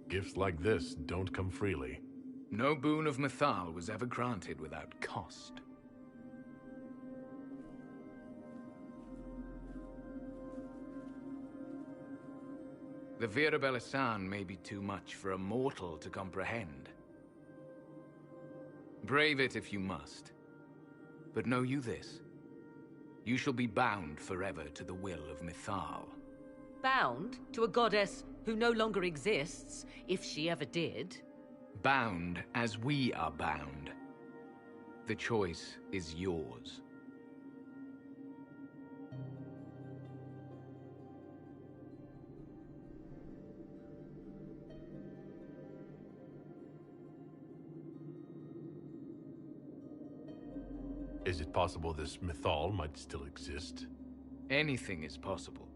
Gifts like this don't come freely. No boon of Mythal was ever granted without cost. The Vira Belasan may be too much for a mortal to comprehend. Brave it if you must. But know you this. You shall be bound forever to the will of Mythal. Bound to a goddess who no longer exists, if she ever did. Bound as we are bound. The choice is yours. Is it possible this Mythal might still exist? Anything is possible.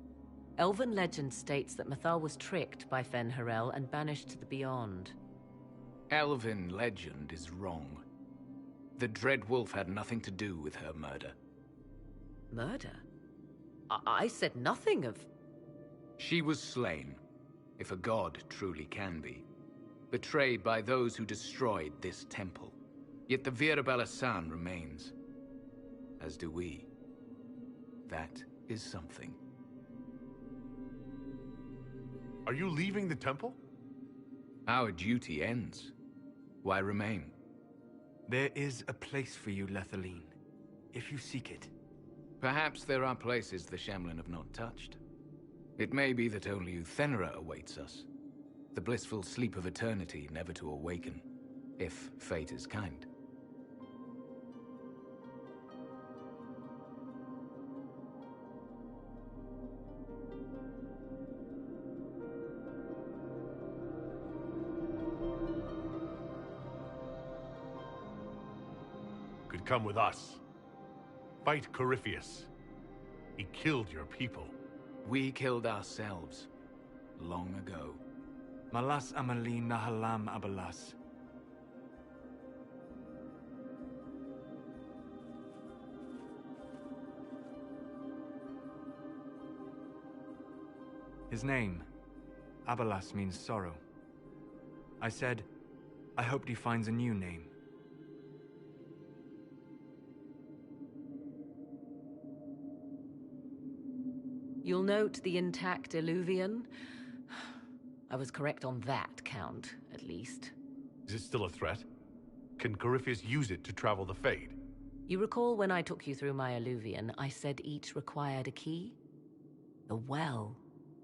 Elven legend states that Mythal was tricked by Fen Harel and banished to the Beyond. Elven legend is wrong. The Dread Wolf had nothing to do with her murder. Murder? I said nothing of... She was slain, if a god truly can be. Betrayed by those who destroyed this temple. Yet the Virabella San remains. As do we. That is something. Are you leaving the temple? Our duty ends. Why remain? There is a place for you, Lethaline, if you seek it. Perhaps there are places the Shamlin have not touched. It may be that only Uthenera awaits us. The blissful sleep of eternity, never to awaken, if fate is kind. Could come with us. Fight Corypheus. He killed your people. We killed ourselves. Long ago. Malas Amalin Nahalam Abalas. His name, Abalas, means sorrow. I said, I hoped he finds a new name. You'll note the intact Illuvian. I was correct on that count, at least. Is it still a threat? Can Corypheus use it to travel the Fade? You recall when I took you through my Illuvian, I said each required a key? The well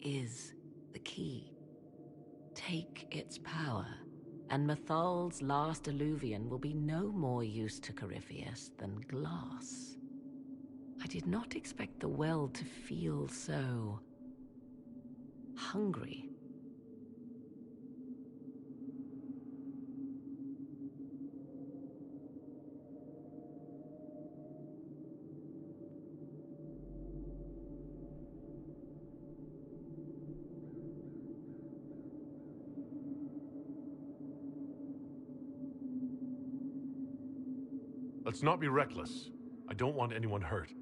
is the key. Take its power, and Mythal's last Illuvian will be no more use to Corypheus than glass. I did not expect the well to feel so... hungry. Let's not be reckless. I don't want anyone hurt.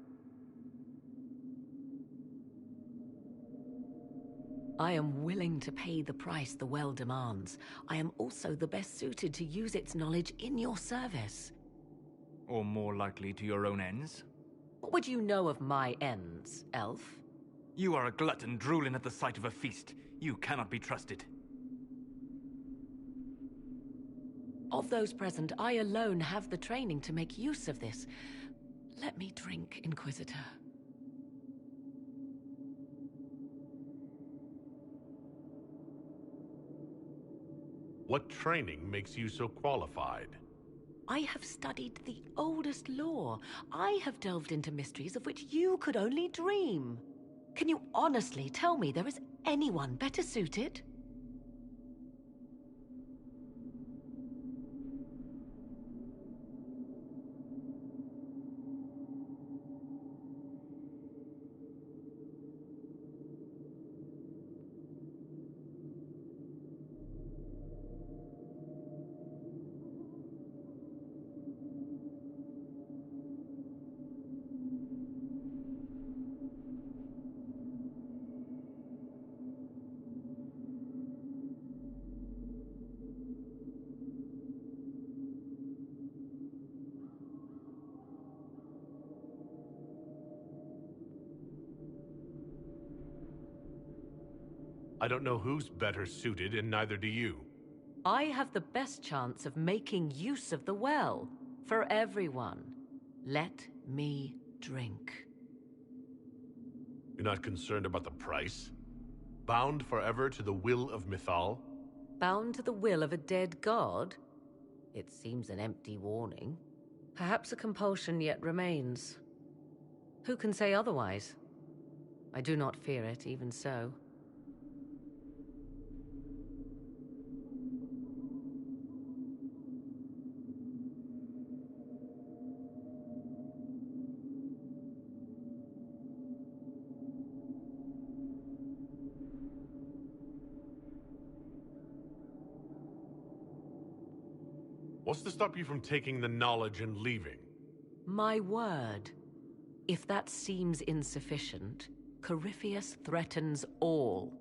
I am willing to pay the price the well demands. I am also the best suited to use its knowledge in your service. Or more likely to your own ends? What would you know of my ends, elf? You are a glutton drooling at the sight of a feast. You cannot be trusted. Of those present, I alone have the training to make use of this. Let me drink, Inquisitor. What training makes you so qualified? I have studied the oldest lore. I have delved into mysteries of which you could only dream. Can you honestly tell me there is anyone better suited? I don't know who's better suited, and neither do you. I have the best chance of making use of the well. For everyone. Let me drink. You're not concerned about the price? Bound forever to the will of Mythal? Bound to the will of a dead god? It seems an empty warning. Perhaps a compulsion yet remains. Who can say otherwise? I do not fear it, even so. What's to stop you from taking the knowledge and leaving? My word. If that seems insufficient, Corypheus threatens all,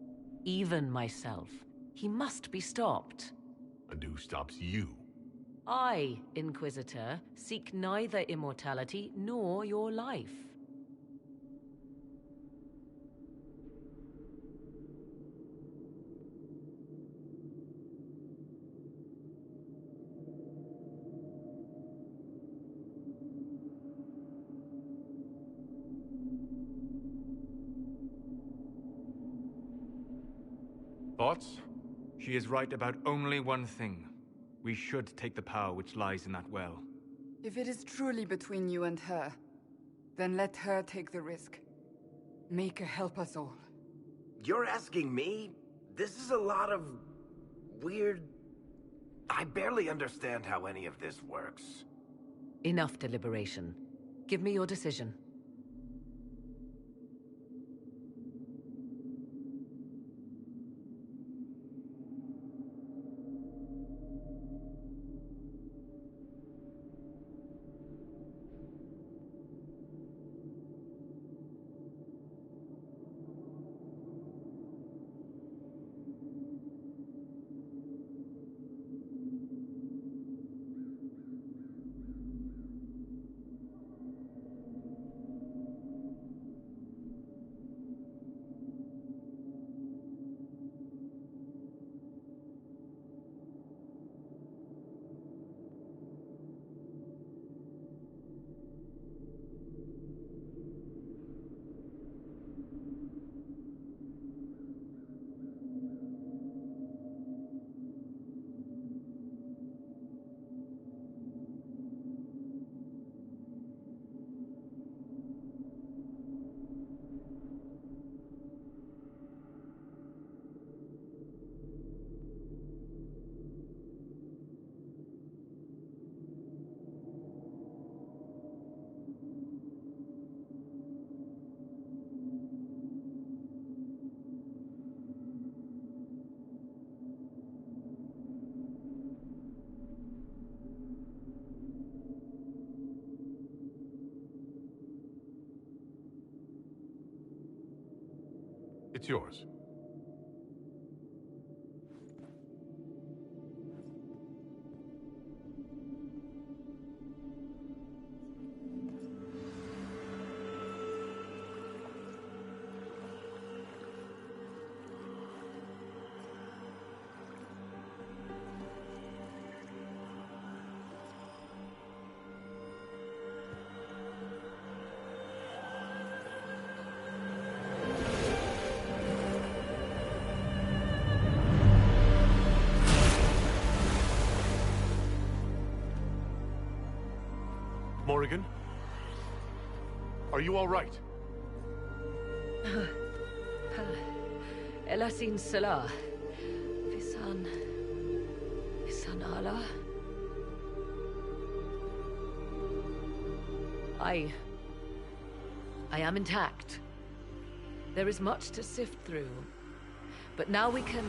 even myself. He must be stopped. And who stops you? I, Inquisitor, seek neither immortality nor your life. Thoughts? She is right about only one thing. We should take the power which lies in that well. If it is truly between you and her, then let her take the risk. Make her help us all. You're asking me? This is a lot of... weird... I barely understand how any of this works. Enough deliberation. Give me your decision. It's yours. Morrigan? Are you all right? Elasin Salah. Visan Allah. I am intact. There is much to sift through, but now we can...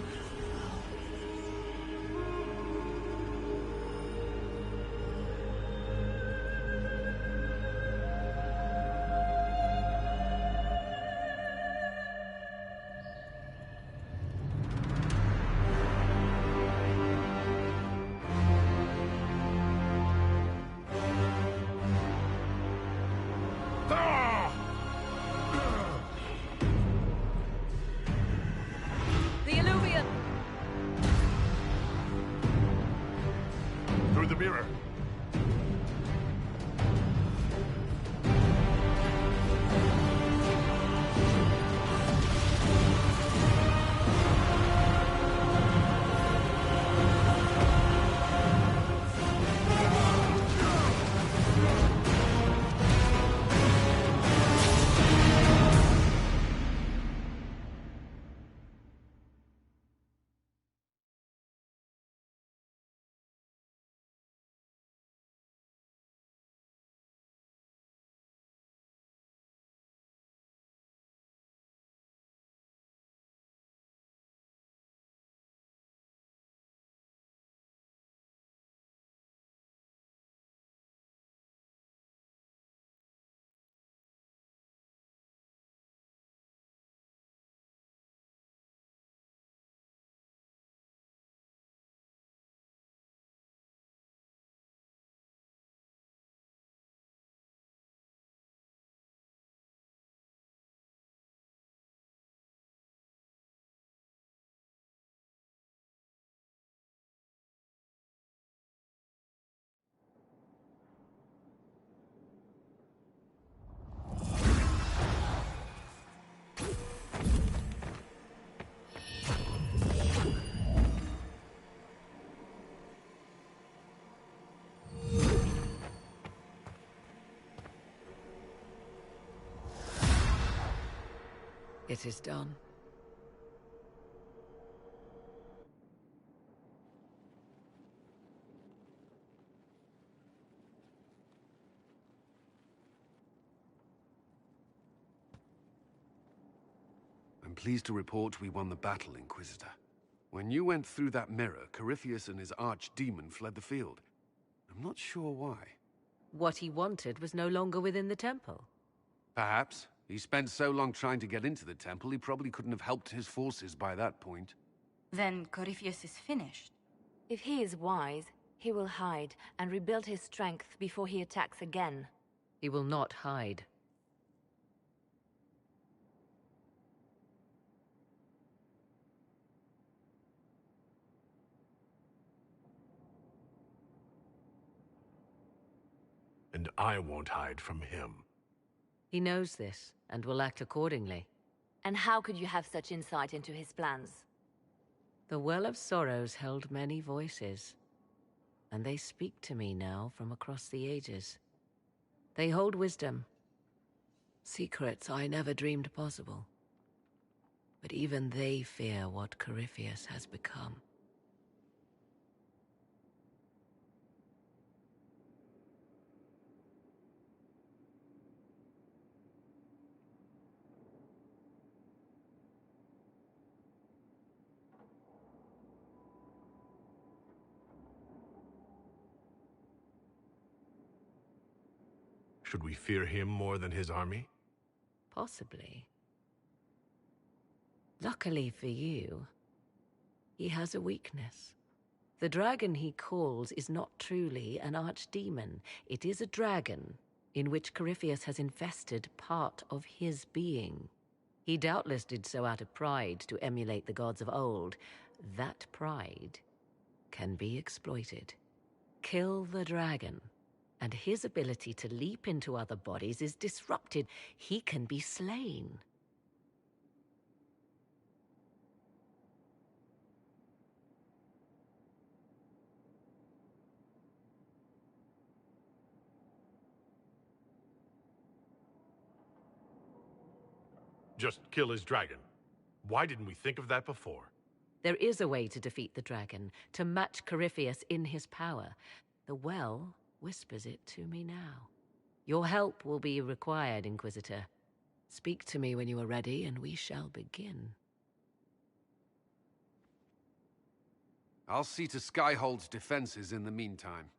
Through the mirror. It is done. I'm pleased to report we won the battle, Inquisitor. When you went through that mirror, Corypheus and his archdemon fled the field. I'm not sure why. What he wanted was no longer within the temple. Perhaps. He spent so long trying to get into the temple, he probably couldn't have helped his forces by that point. Then Corypheus is finished. If he is wise, he will hide and rebuild his strength before he attacks again. He will not hide. And I won't hide from him. He knows this, and will act accordingly. And how could you have such insight into his plans? The Well of Sorrows held many voices, and they speak to me now from across the ages. They hold wisdom, secrets I never dreamed possible. But even they fear what Corypheus has become. Should we fear him more than his army? Possibly. Luckily for you, he has a weakness. The dragon he calls is not truly an archdemon. It is a dragon in which Corypheus has infested part of his being. He doubtless did so out of pride to emulate the gods of old. That pride can be exploited. Kill the dragon, and his ability to leap into other bodies is disrupted. He can be slain. Just kill his dragon. Why didn't we think of that before? There is a way to defeat the dragon, to match Corypheus in his power. The well whispers it to me now. Your help will be required, Inquisitor. Speak to me when you are ready, and we shall begin. I'll see to Skyhold's defenses in the meantime.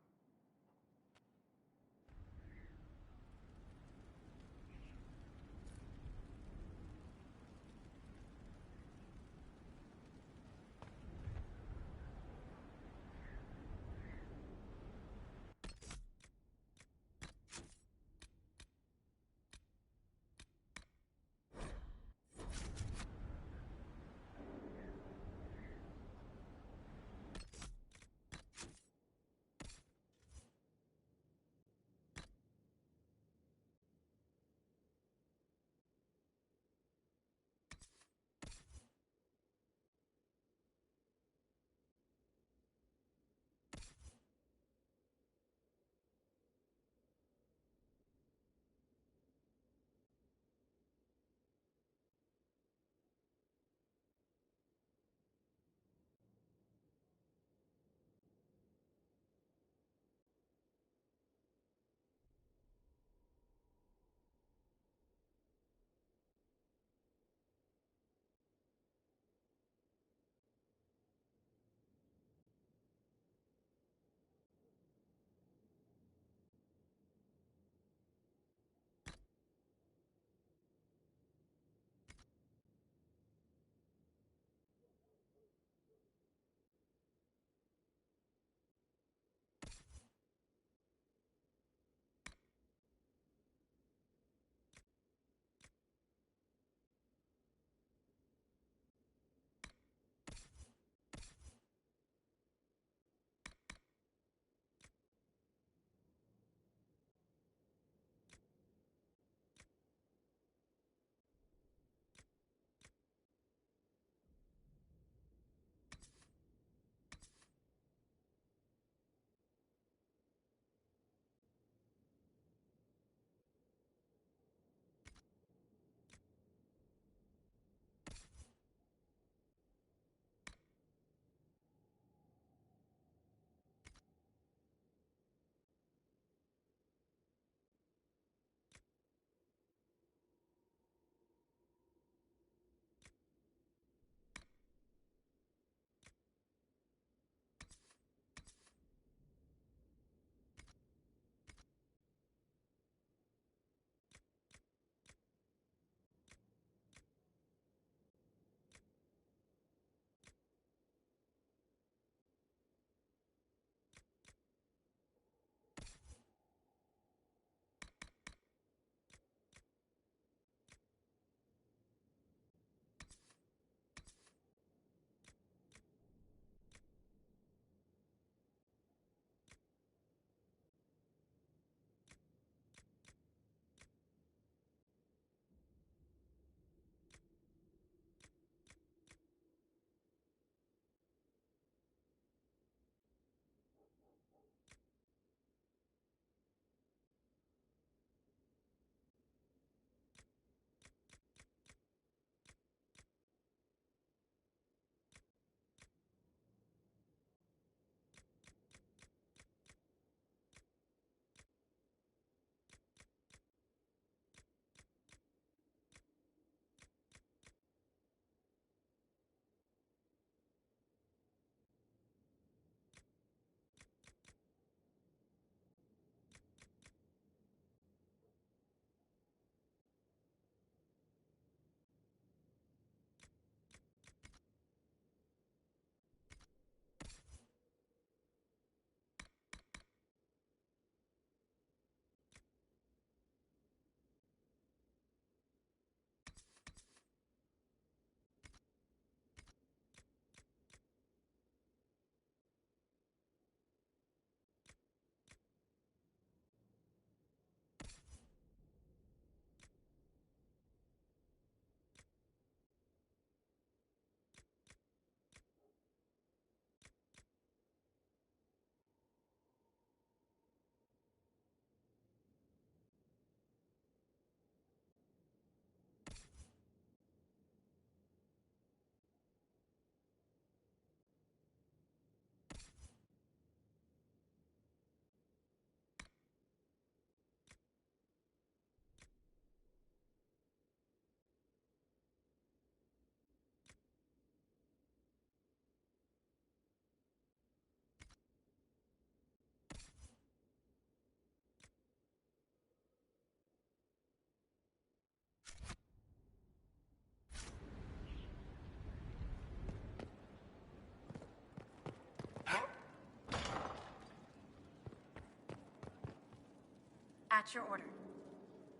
At your order.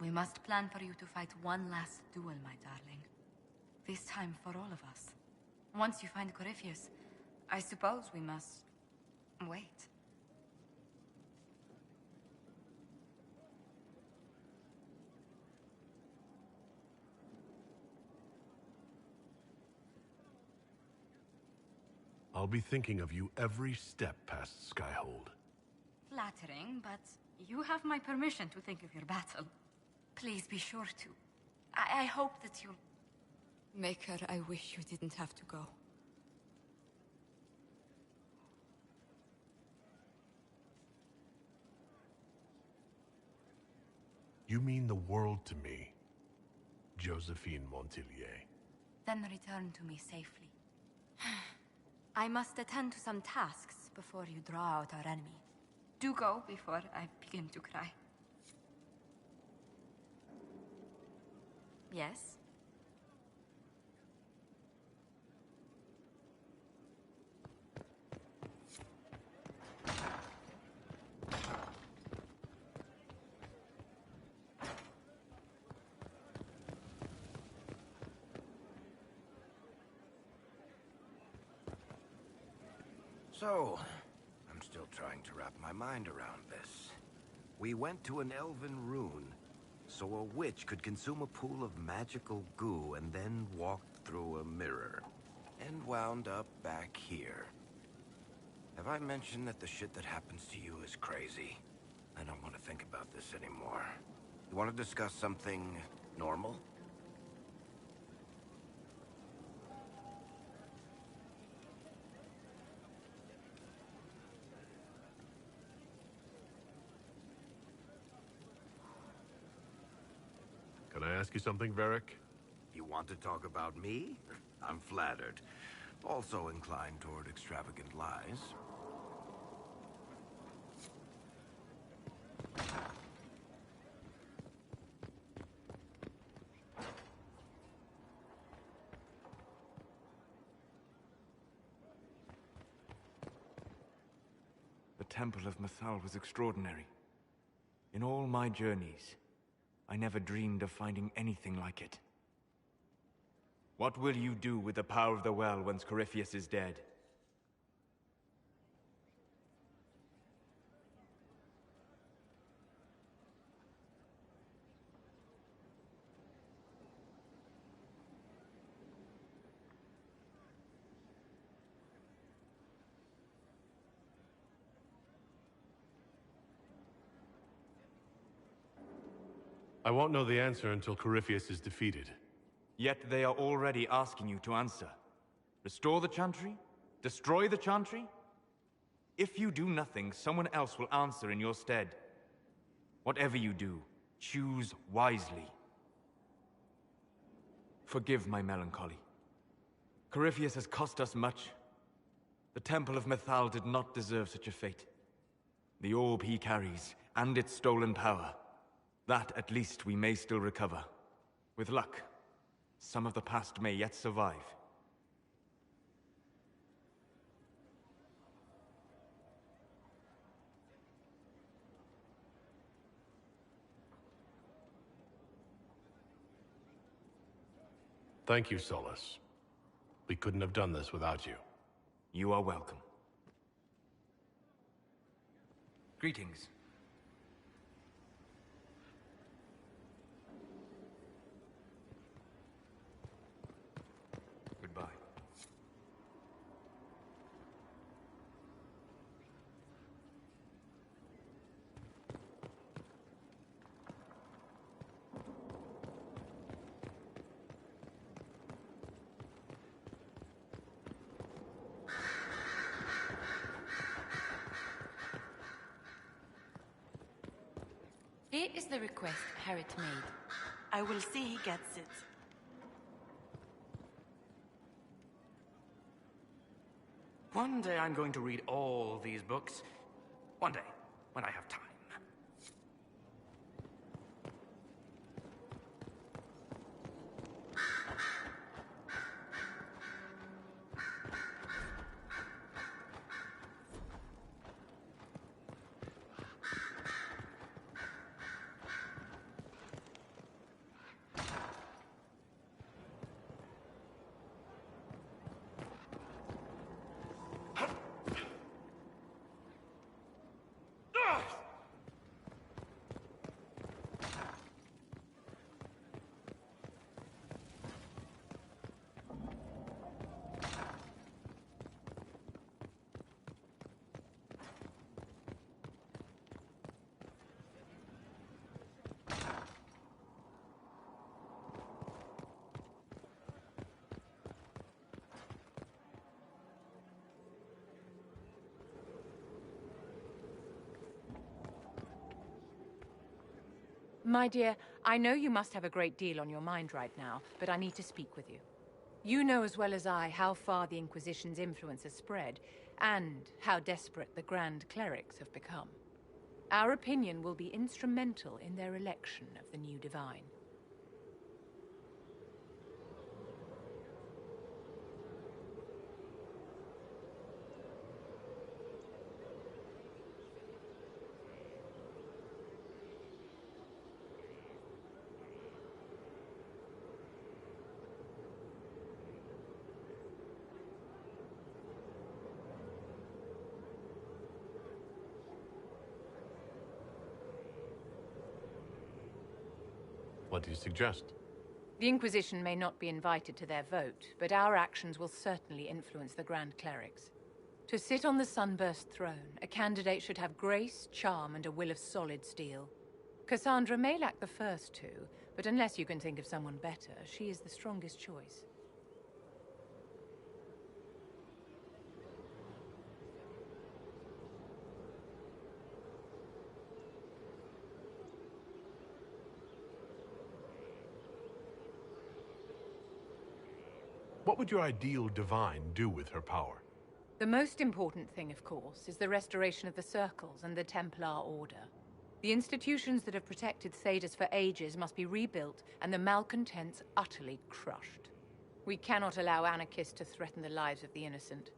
We must plan for you to fight one last duel, my darling. This time for all of us. Once you find Corypheus, I suppose we must... wait. I'll be thinking of you every step past Skyhold. Flattering, but you have my permission to think of your battle. Please be sure to. I hope that you'll... Maker, I wish you didn't have to go. You mean the world to me, Josephine Montillier. Then return to me safely. I must attend to some tasks before you draw out our enemy. Do go before I begin to cry. Yes? So, I'm still trying to wrap my mind around this. We went to an elven rune, so a witch could consume a pool of magical goo and then walked through a mirror, and wound up back here. Have I mentioned that the shit that happens to you is crazy? I don't want to think about this anymore. You want to discuss something normal? Can I ask you something, Varric? You want to talk about me? I'm flattered. Also inclined toward extravagant lies. The Temple of Mythal was extraordinary. In all my journeys, I never dreamed of finding anything like it. What will you do with the power of the well once Corypheus is dead? I won't know the answer until Corypheus is defeated. Yet they are already asking you to answer. Restore the Chantry? Destroy the Chantry? If you do nothing, someone else will answer in your stead. Whatever you do, choose wisely. Forgive my melancholy. Corypheus has cost us much. The Temple of Mythal did not deserve such a fate. The orb he carries, and its stolen power, that at least we may still recover. With luck, some of the past may yet survive. Thank you, Solus. We couldn't have done this without you. You are welcome. Greetings. Goodbye. Here is the request Harriet made. I will see he gets it. One day I'm going to read all these books. One day, when I have time. My dear, I know you must have a great deal on your mind right now, but I need to speak with you. You know as well as I how far the Inquisition's influence has spread, and how desperate the Grand Clerics have become. Our opinion will be instrumental in their election of the new Divine. What do you suggest? The Inquisition may not be invited to their vote, but our actions will certainly influence the Grand Clerics. To sit on the Sunburst throne, a candidate should have grace, charm, and a will of solid steel. Cassandra may lack the first two, but unless you can think of someone better, she is the strongest choice. What would your ideal divine do with her power? The most important thing, of course, is the restoration of the Circles and the Templar Order. The institutions that have protected Thedas for ages must be rebuilt, and the malcontents utterly crushed. We cannot allow anarchists to threaten the lives of the innocent.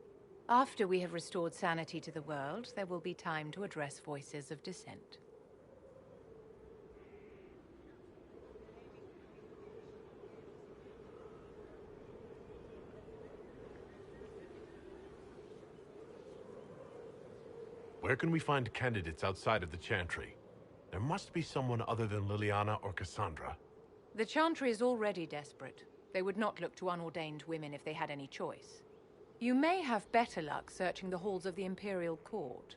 After we have restored sanity to the world, there will be time to address voices of dissent. Where can we find candidates outside of the Chantry? There must be someone other than Liliana or Cassandra. The Chantry is already desperate. They would not look to unordained women if they had any choice. You may have better luck searching the halls of the Imperial Court.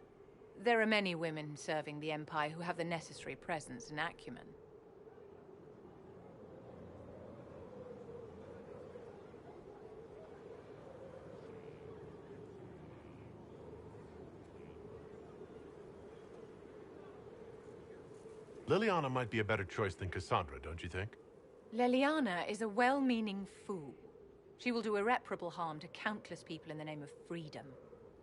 There are many women serving the Empire who have the necessary presence and acumen. Liliana might be a better choice than Cassandra, don't you think? Liliana is a well-meaning fool. She will do irreparable harm to countless people in the name of freedom.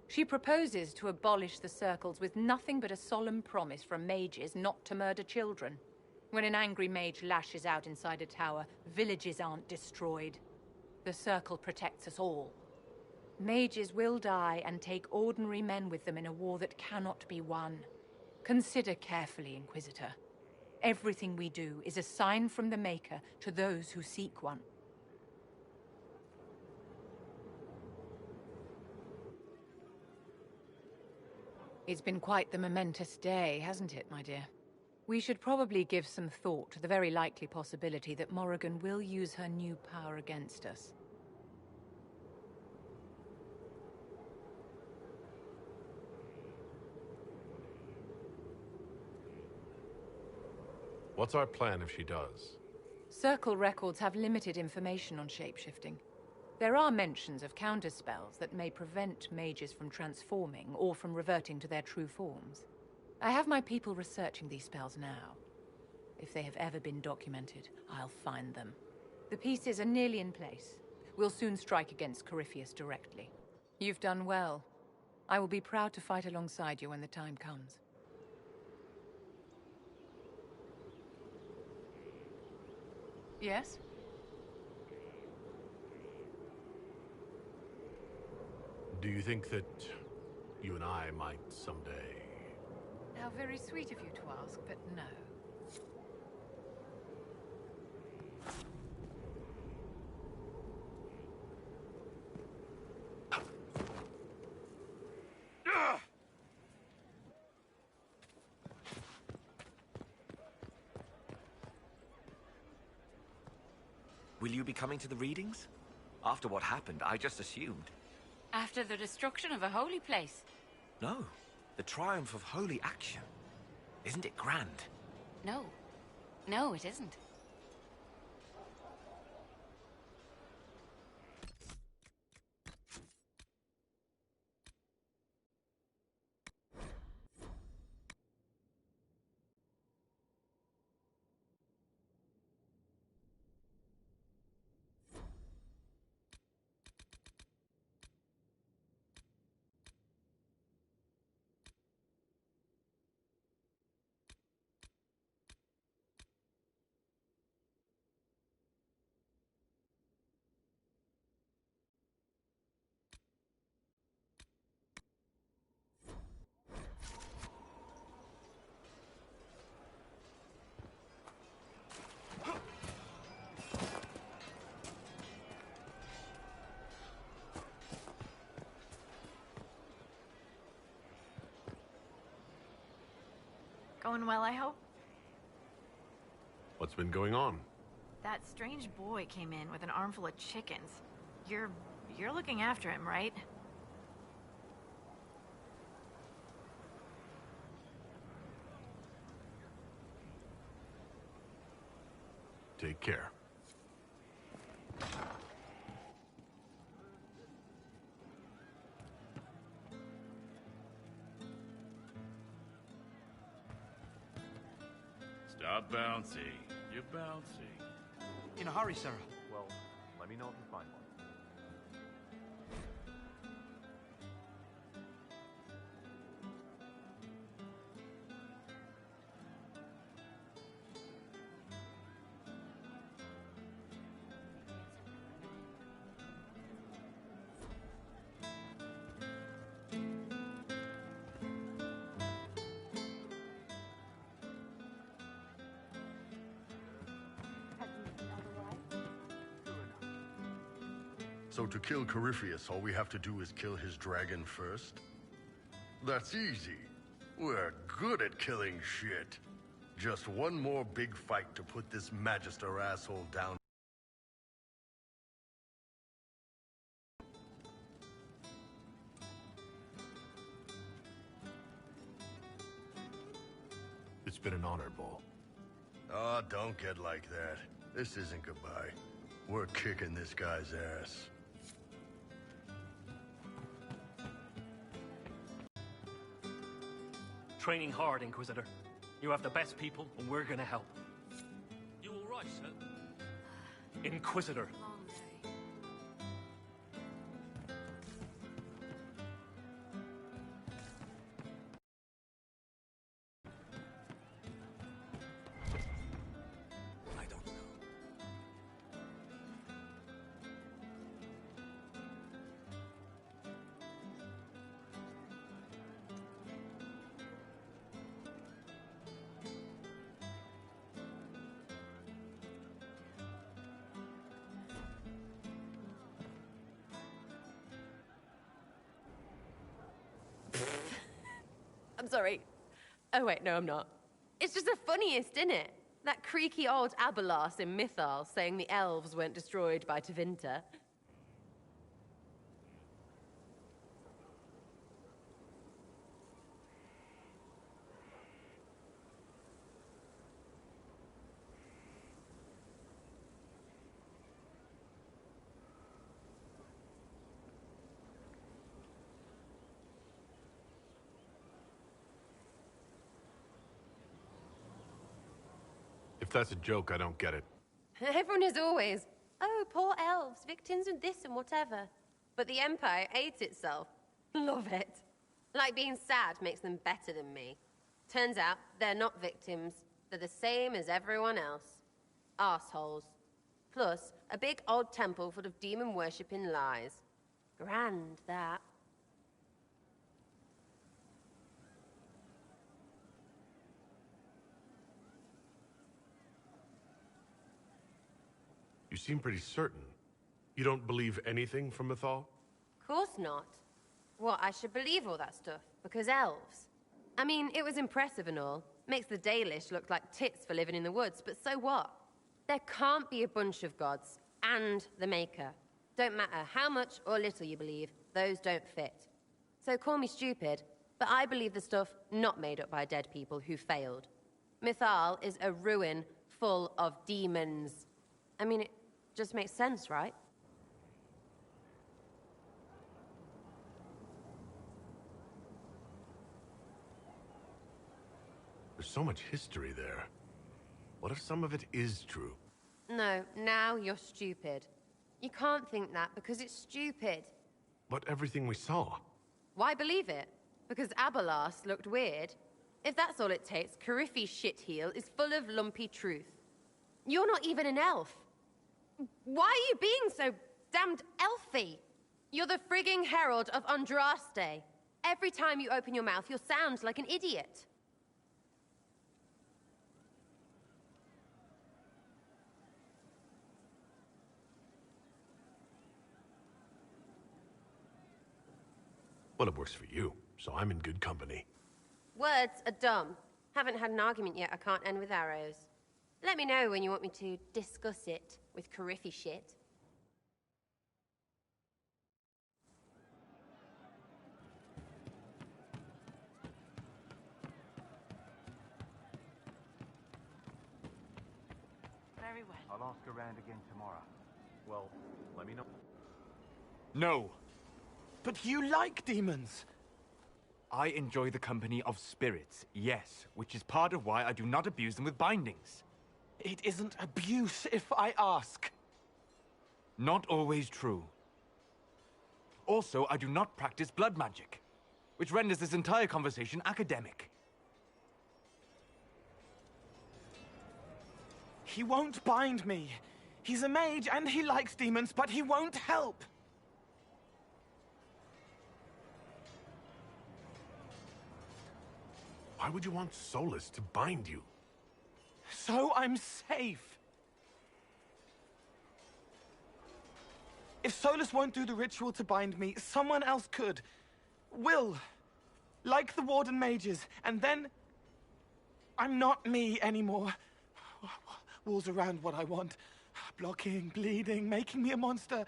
She proposes to abolish the Circles with nothing but a solemn promise from mages not to murder children. When an angry mage lashes out inside a tower, villages aren't destroyed. The Circle protects us all. Mages will die and take ordinary men with them in a war that cannot be won. Consider carefully, Inquisitor. Everything we do is a sign from the Maker to those who seek one. It's been quite the momentous day, hasn't it, my dear? We should probably give some thought to the very likely possibility that Morrigan will use her new power against us. What's our plan if she does? Circle records have limited information on shapeshifting. There are mentions of counterspells that may prevent mages from transforming or from reverting to their true forms. I have my people researching these spells now. If they have ever been documented, I'll find them. The pieces are nearly in place. We'll soon strike against Corypheus directly. You've done well. I will be proud to fight alongside you when the time comes. Yes? Do you think that you and I might someday... How very sweet of you to ask, but no. Will you be coming to the readings? After what happened, I just assumed. After the destruction of a holy place? No, the triumph of holy action. Isn't it grand? No. No, it isn't. Going well, I hope? What's been going on? That strange boy came in with an armful of chickens. You're looking after him, right? Take care. Stop bouncy. You're bouncy. In a hurry, sir. Well, let me know if you find one. So to kill Corypheus, all we have to do is kill his dragon first? That's easy. We're good at killing shit. Just one more big fight to put this Magister asshole down. It's been an honor, Bull. Oh, don't get like that. This isn't goodbye. We're kicking this guy's ass. Training hard, Inquisitor. You have the best people, and we're gonna help. You all right, sir? Inquisitor. I don't know. I'm sorry. Oh wait, no, I'm not. It's just the funniest, isn't it? That creaky old Abelas in Mythal saying the elves weren't destroyed by Tevinter. If that's a joke, I don't get it. Everyone is always, oh, poor elves, victims of this and whatever. But the Empire hates itself. Love it. Like being sad makes them better than me. Turns out they're not victims. They're the same as everyone else. Arseholes. Plus, a big old temple full of demon-worshipping lies. Grand, that. You seem pretty certain. You don't believe anything from Mythal? Course not. What, I should believe all that stuff? Because elves? I mean, it was impressive and all. Makes the Dalish look like tits for living in the woods, but so what? There can't be a bunch of gods, and the Maker. Don't matter how much or little you believe, those don't fit. So call me stupid, but I believe the stuff not made up by dead people who failed. Mythal is a ruin full of demons. I mean, it just makes sense, right? There's so much history there. What if some of it is true? No, now you're stupid. You can't think that because it's stupid. But everything we saw. Why believe it? Because Abelas looked weird? If that's all it takes, Coryphe's shitheel is full of lumpy truth. You're not even an elf. Why are you being so damned elfy? You're the frigging herald of Andraste. Every time you open your mouth, you'll sound like an idiot. Well, it works for you, so I'm in good company. Words are dumb. Haven't had an argument yet I can't end with arrows. Let me know when you want me to discuss it with Coryphy shit. Very well. I'll ask around again tomorrow. Well, let me know. No. But you like demons. I enjoy the company of spirits, yes, which is part of why I do not abuse them with bindings. It isn't abuse if I ask. Not always true. Also, I do not practice blood magic, which renders this entire conversation academic. He won't bind me. He's a mage and he likes demons, but he won't help. Why would you want Solus to bind you? So I'm safe. If Solus won't do the ritual to bind me, someone else could. Will. Like the Warden mages. And then I'm not me anymore. Walls around what I want. Blocking, bleeding, making me a monster.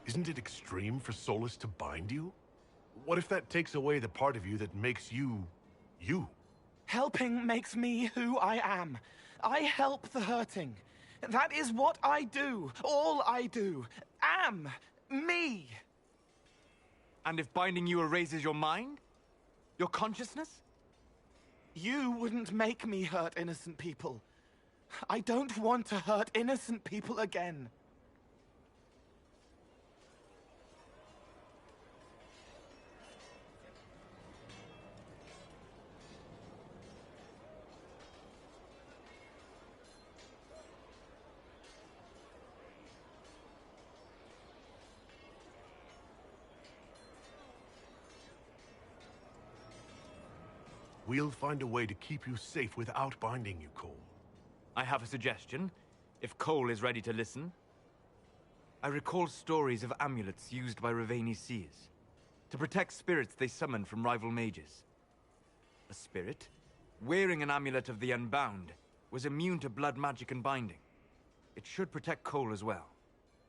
Isn't it extreme for Solus to bind you? What if that takes away the part of you that makes you, you? Helping makes me who I am. I help the hurting. That is what I do. All I do. Am. Me. And if binding you erases your mind? Your consciousness? You wouldn't make me hurt innocent people. I don't want to hurt innocent people again. We'll find a way to keep you safe without binding you, Cole. I have a suggestion, if Cole is ready to listen. I recall stories of amulets used by Raveni seers to protect spirits they summoned from rival mages. A spirit, wearing an amulet of the Unbound, was immune to blood magic and binding. It should protect Cole as well.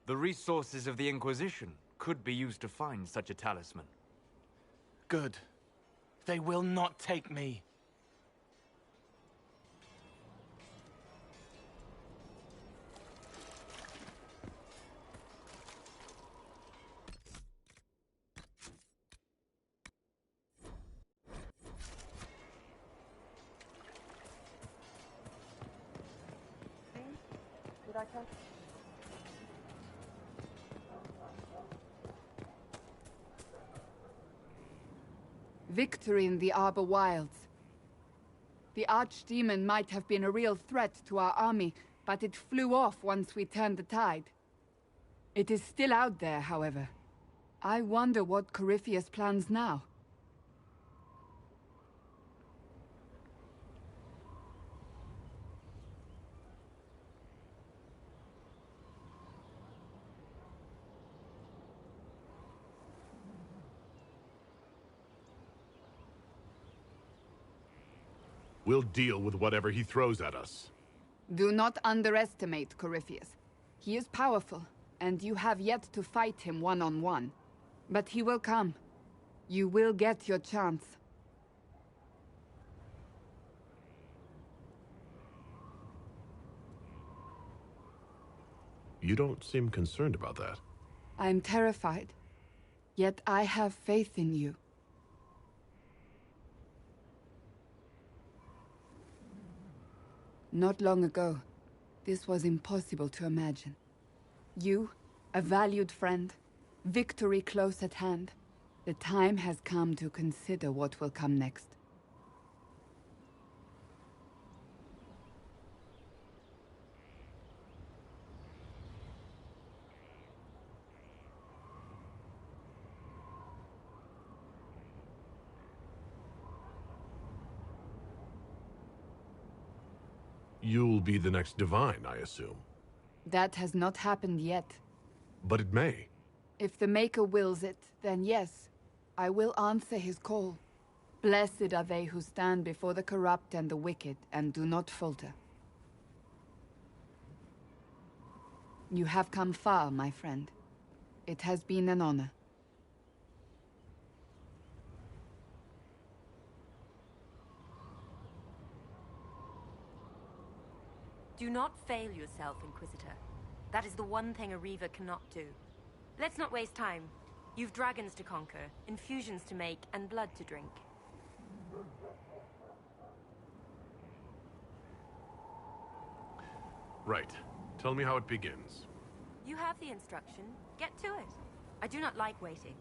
The resources of the Inquisition could be used to find such a talisman. Good. They will not take me. Did I catch? Victory in the Arbor Wilds. The Archdemon might have been a real threat to our army, but it flew off once we turned the tide. It is still out there, however. I wonder what Corypheus plans now. We'll deal with whatever he throws at us. Do not underestimate Corypheus. He is powerful, and you have yet to fight him one-on-one. But he will come. You will get your chance. You don't seem concerned about that. I'm terrified. Yet I have faith in you. Not long ago, this was impossible to imagine. You, a valued friend, victory close at hand. The time has come to consider what will come next. You'll be the next divine, I assume. That has not happened yet. But it may. If the Maker wills it, then yes, I will answer his call. Blessed are they who stand before the corrupt and the wicked, and do not falter. You have come far, my friend. It has been an honor. Do not fail yourself, Inquisitor. That is the one thing a Reaver cannot do. Let's not waste time. You've dragons to conquer, infusions to make, and blood to drink. Right. Tell me how it begins. You have the instruction. Get to it. I do not like waiting.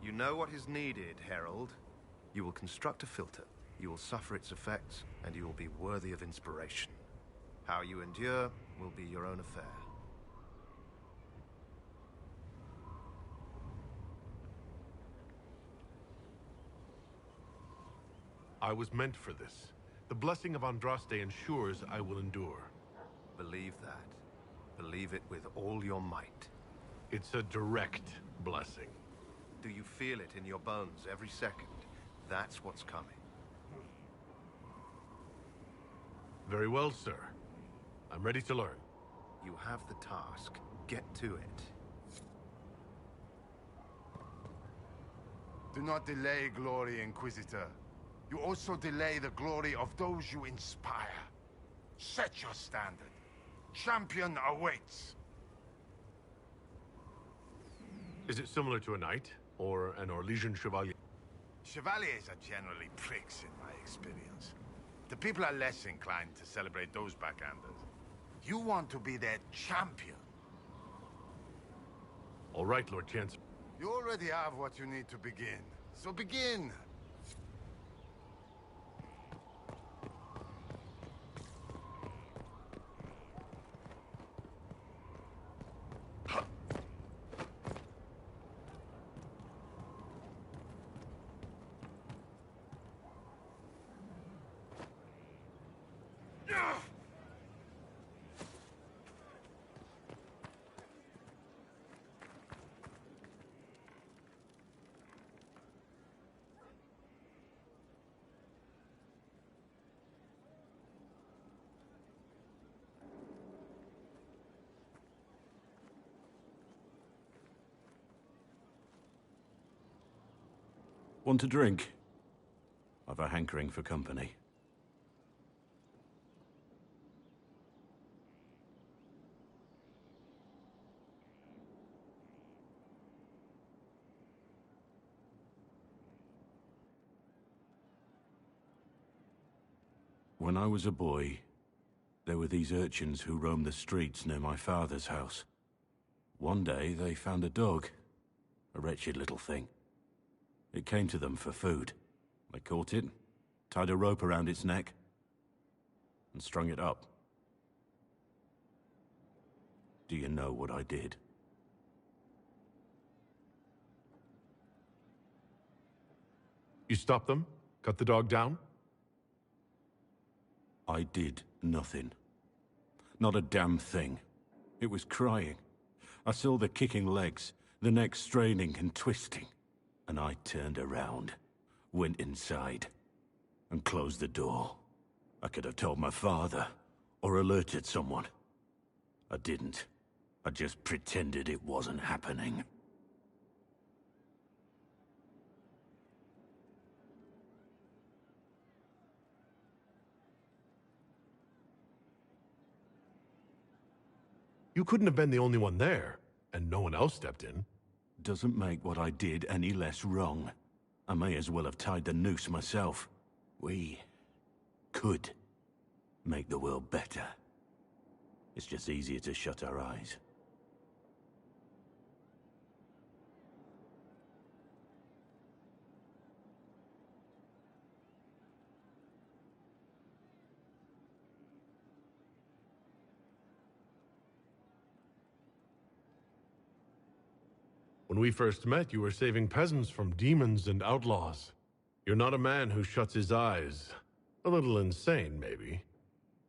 You know what is needed, Herald. You will construct a filter. You will suffer its effects, and you will be worthy of inspiration. How you endure will be your own affair. I was meant for this. The blessing of Andraste ensures I will endure. Believe that. Believe it with all your might. It's a direct blessing. Do you feel it in your bones every second? That's what's coming. Very well, sir. I'm ready to learn. You have the task. Get to it. Do not delay glory, Inquisitor. You also delay the glory of those you inspire. Set your standard. Champion awaits. Is it similar to a knight? Or an Orlesian chevalier? Chevaliers are generally pricks in my experience. The people are less inclined to celebrate those backhanders. You want to be their champion. All right, Lord Chancellor. You already have what you need to begin. So begin! Want a drink? I've a hankering for company. When I was a boy, there were these urchins who roamed the streets near my father's house. One day, they found a dog. A wretched little thing. It came to them for food. They caught it, tied a rope around its neck, and strung it up. Do you know what I did? You stopped them? Cut the dog down? I did nothing. Not a damn thing. It was crying. I saw the kicking legs, the neck straining and twisting. And I turned around, went inside, and closed the door. I could have told my father, or alerted someone. I didn't. I just pretended it wasn't happening. You couldn't have been the only one there, and no one else stepped in. Doesn't make what I did any less wrong. I may as well have tied the noose myself. We could make the world better. It's just easier to shut our eyes. When we first met, you were saving peasants from demons and outlaws. You're not a man who shuts his eyes A little insane, maybe.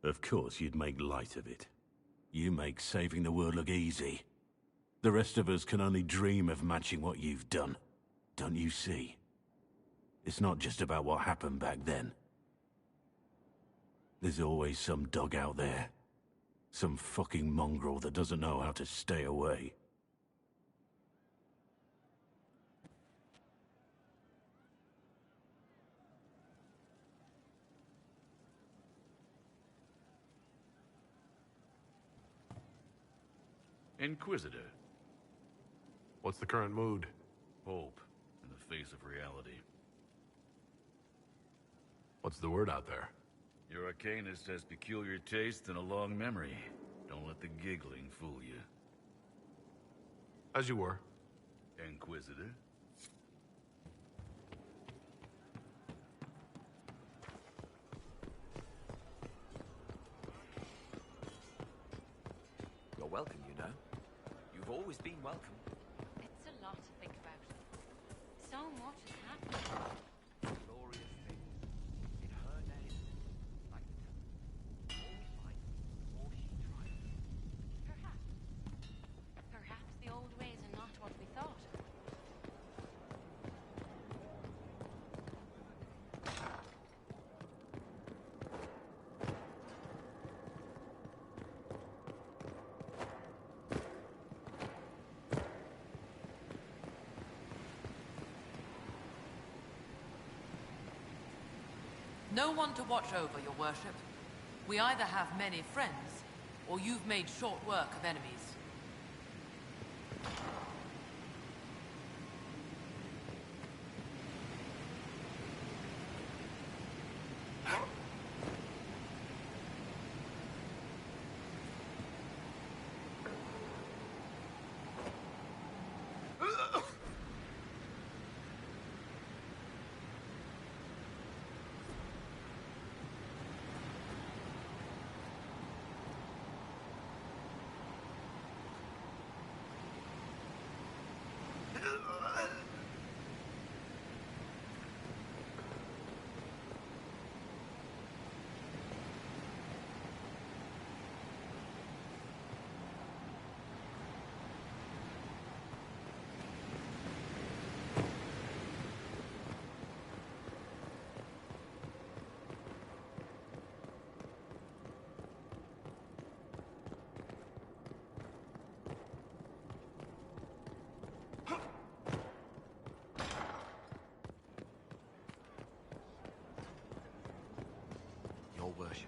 Of course you'd make light of it. You make saving the world look easy. The rest of us can only dream of matching what you've done. Don't you see? It's not just about what happened back then. There's always some dog out there. Some fucking mongrel that doesn't know how to stay away. Inquisitor. What's the current mood? Hope in the face of reality. What's the word out there? Your arcanist has peculiar taste and a long memory. Don't let the giggling fool you. As you were. Inquisitor. You're welcome, you know. You've always been welcome. It's a lot to think about. So much has happened. Glorious things. In her name. Like the more we fight, the more she triumphs. Perhaps. Perhaps the old ways are not what we thought. No one to watch over, your worship. We either have many friends, or you've made short work of enemies. Your worship.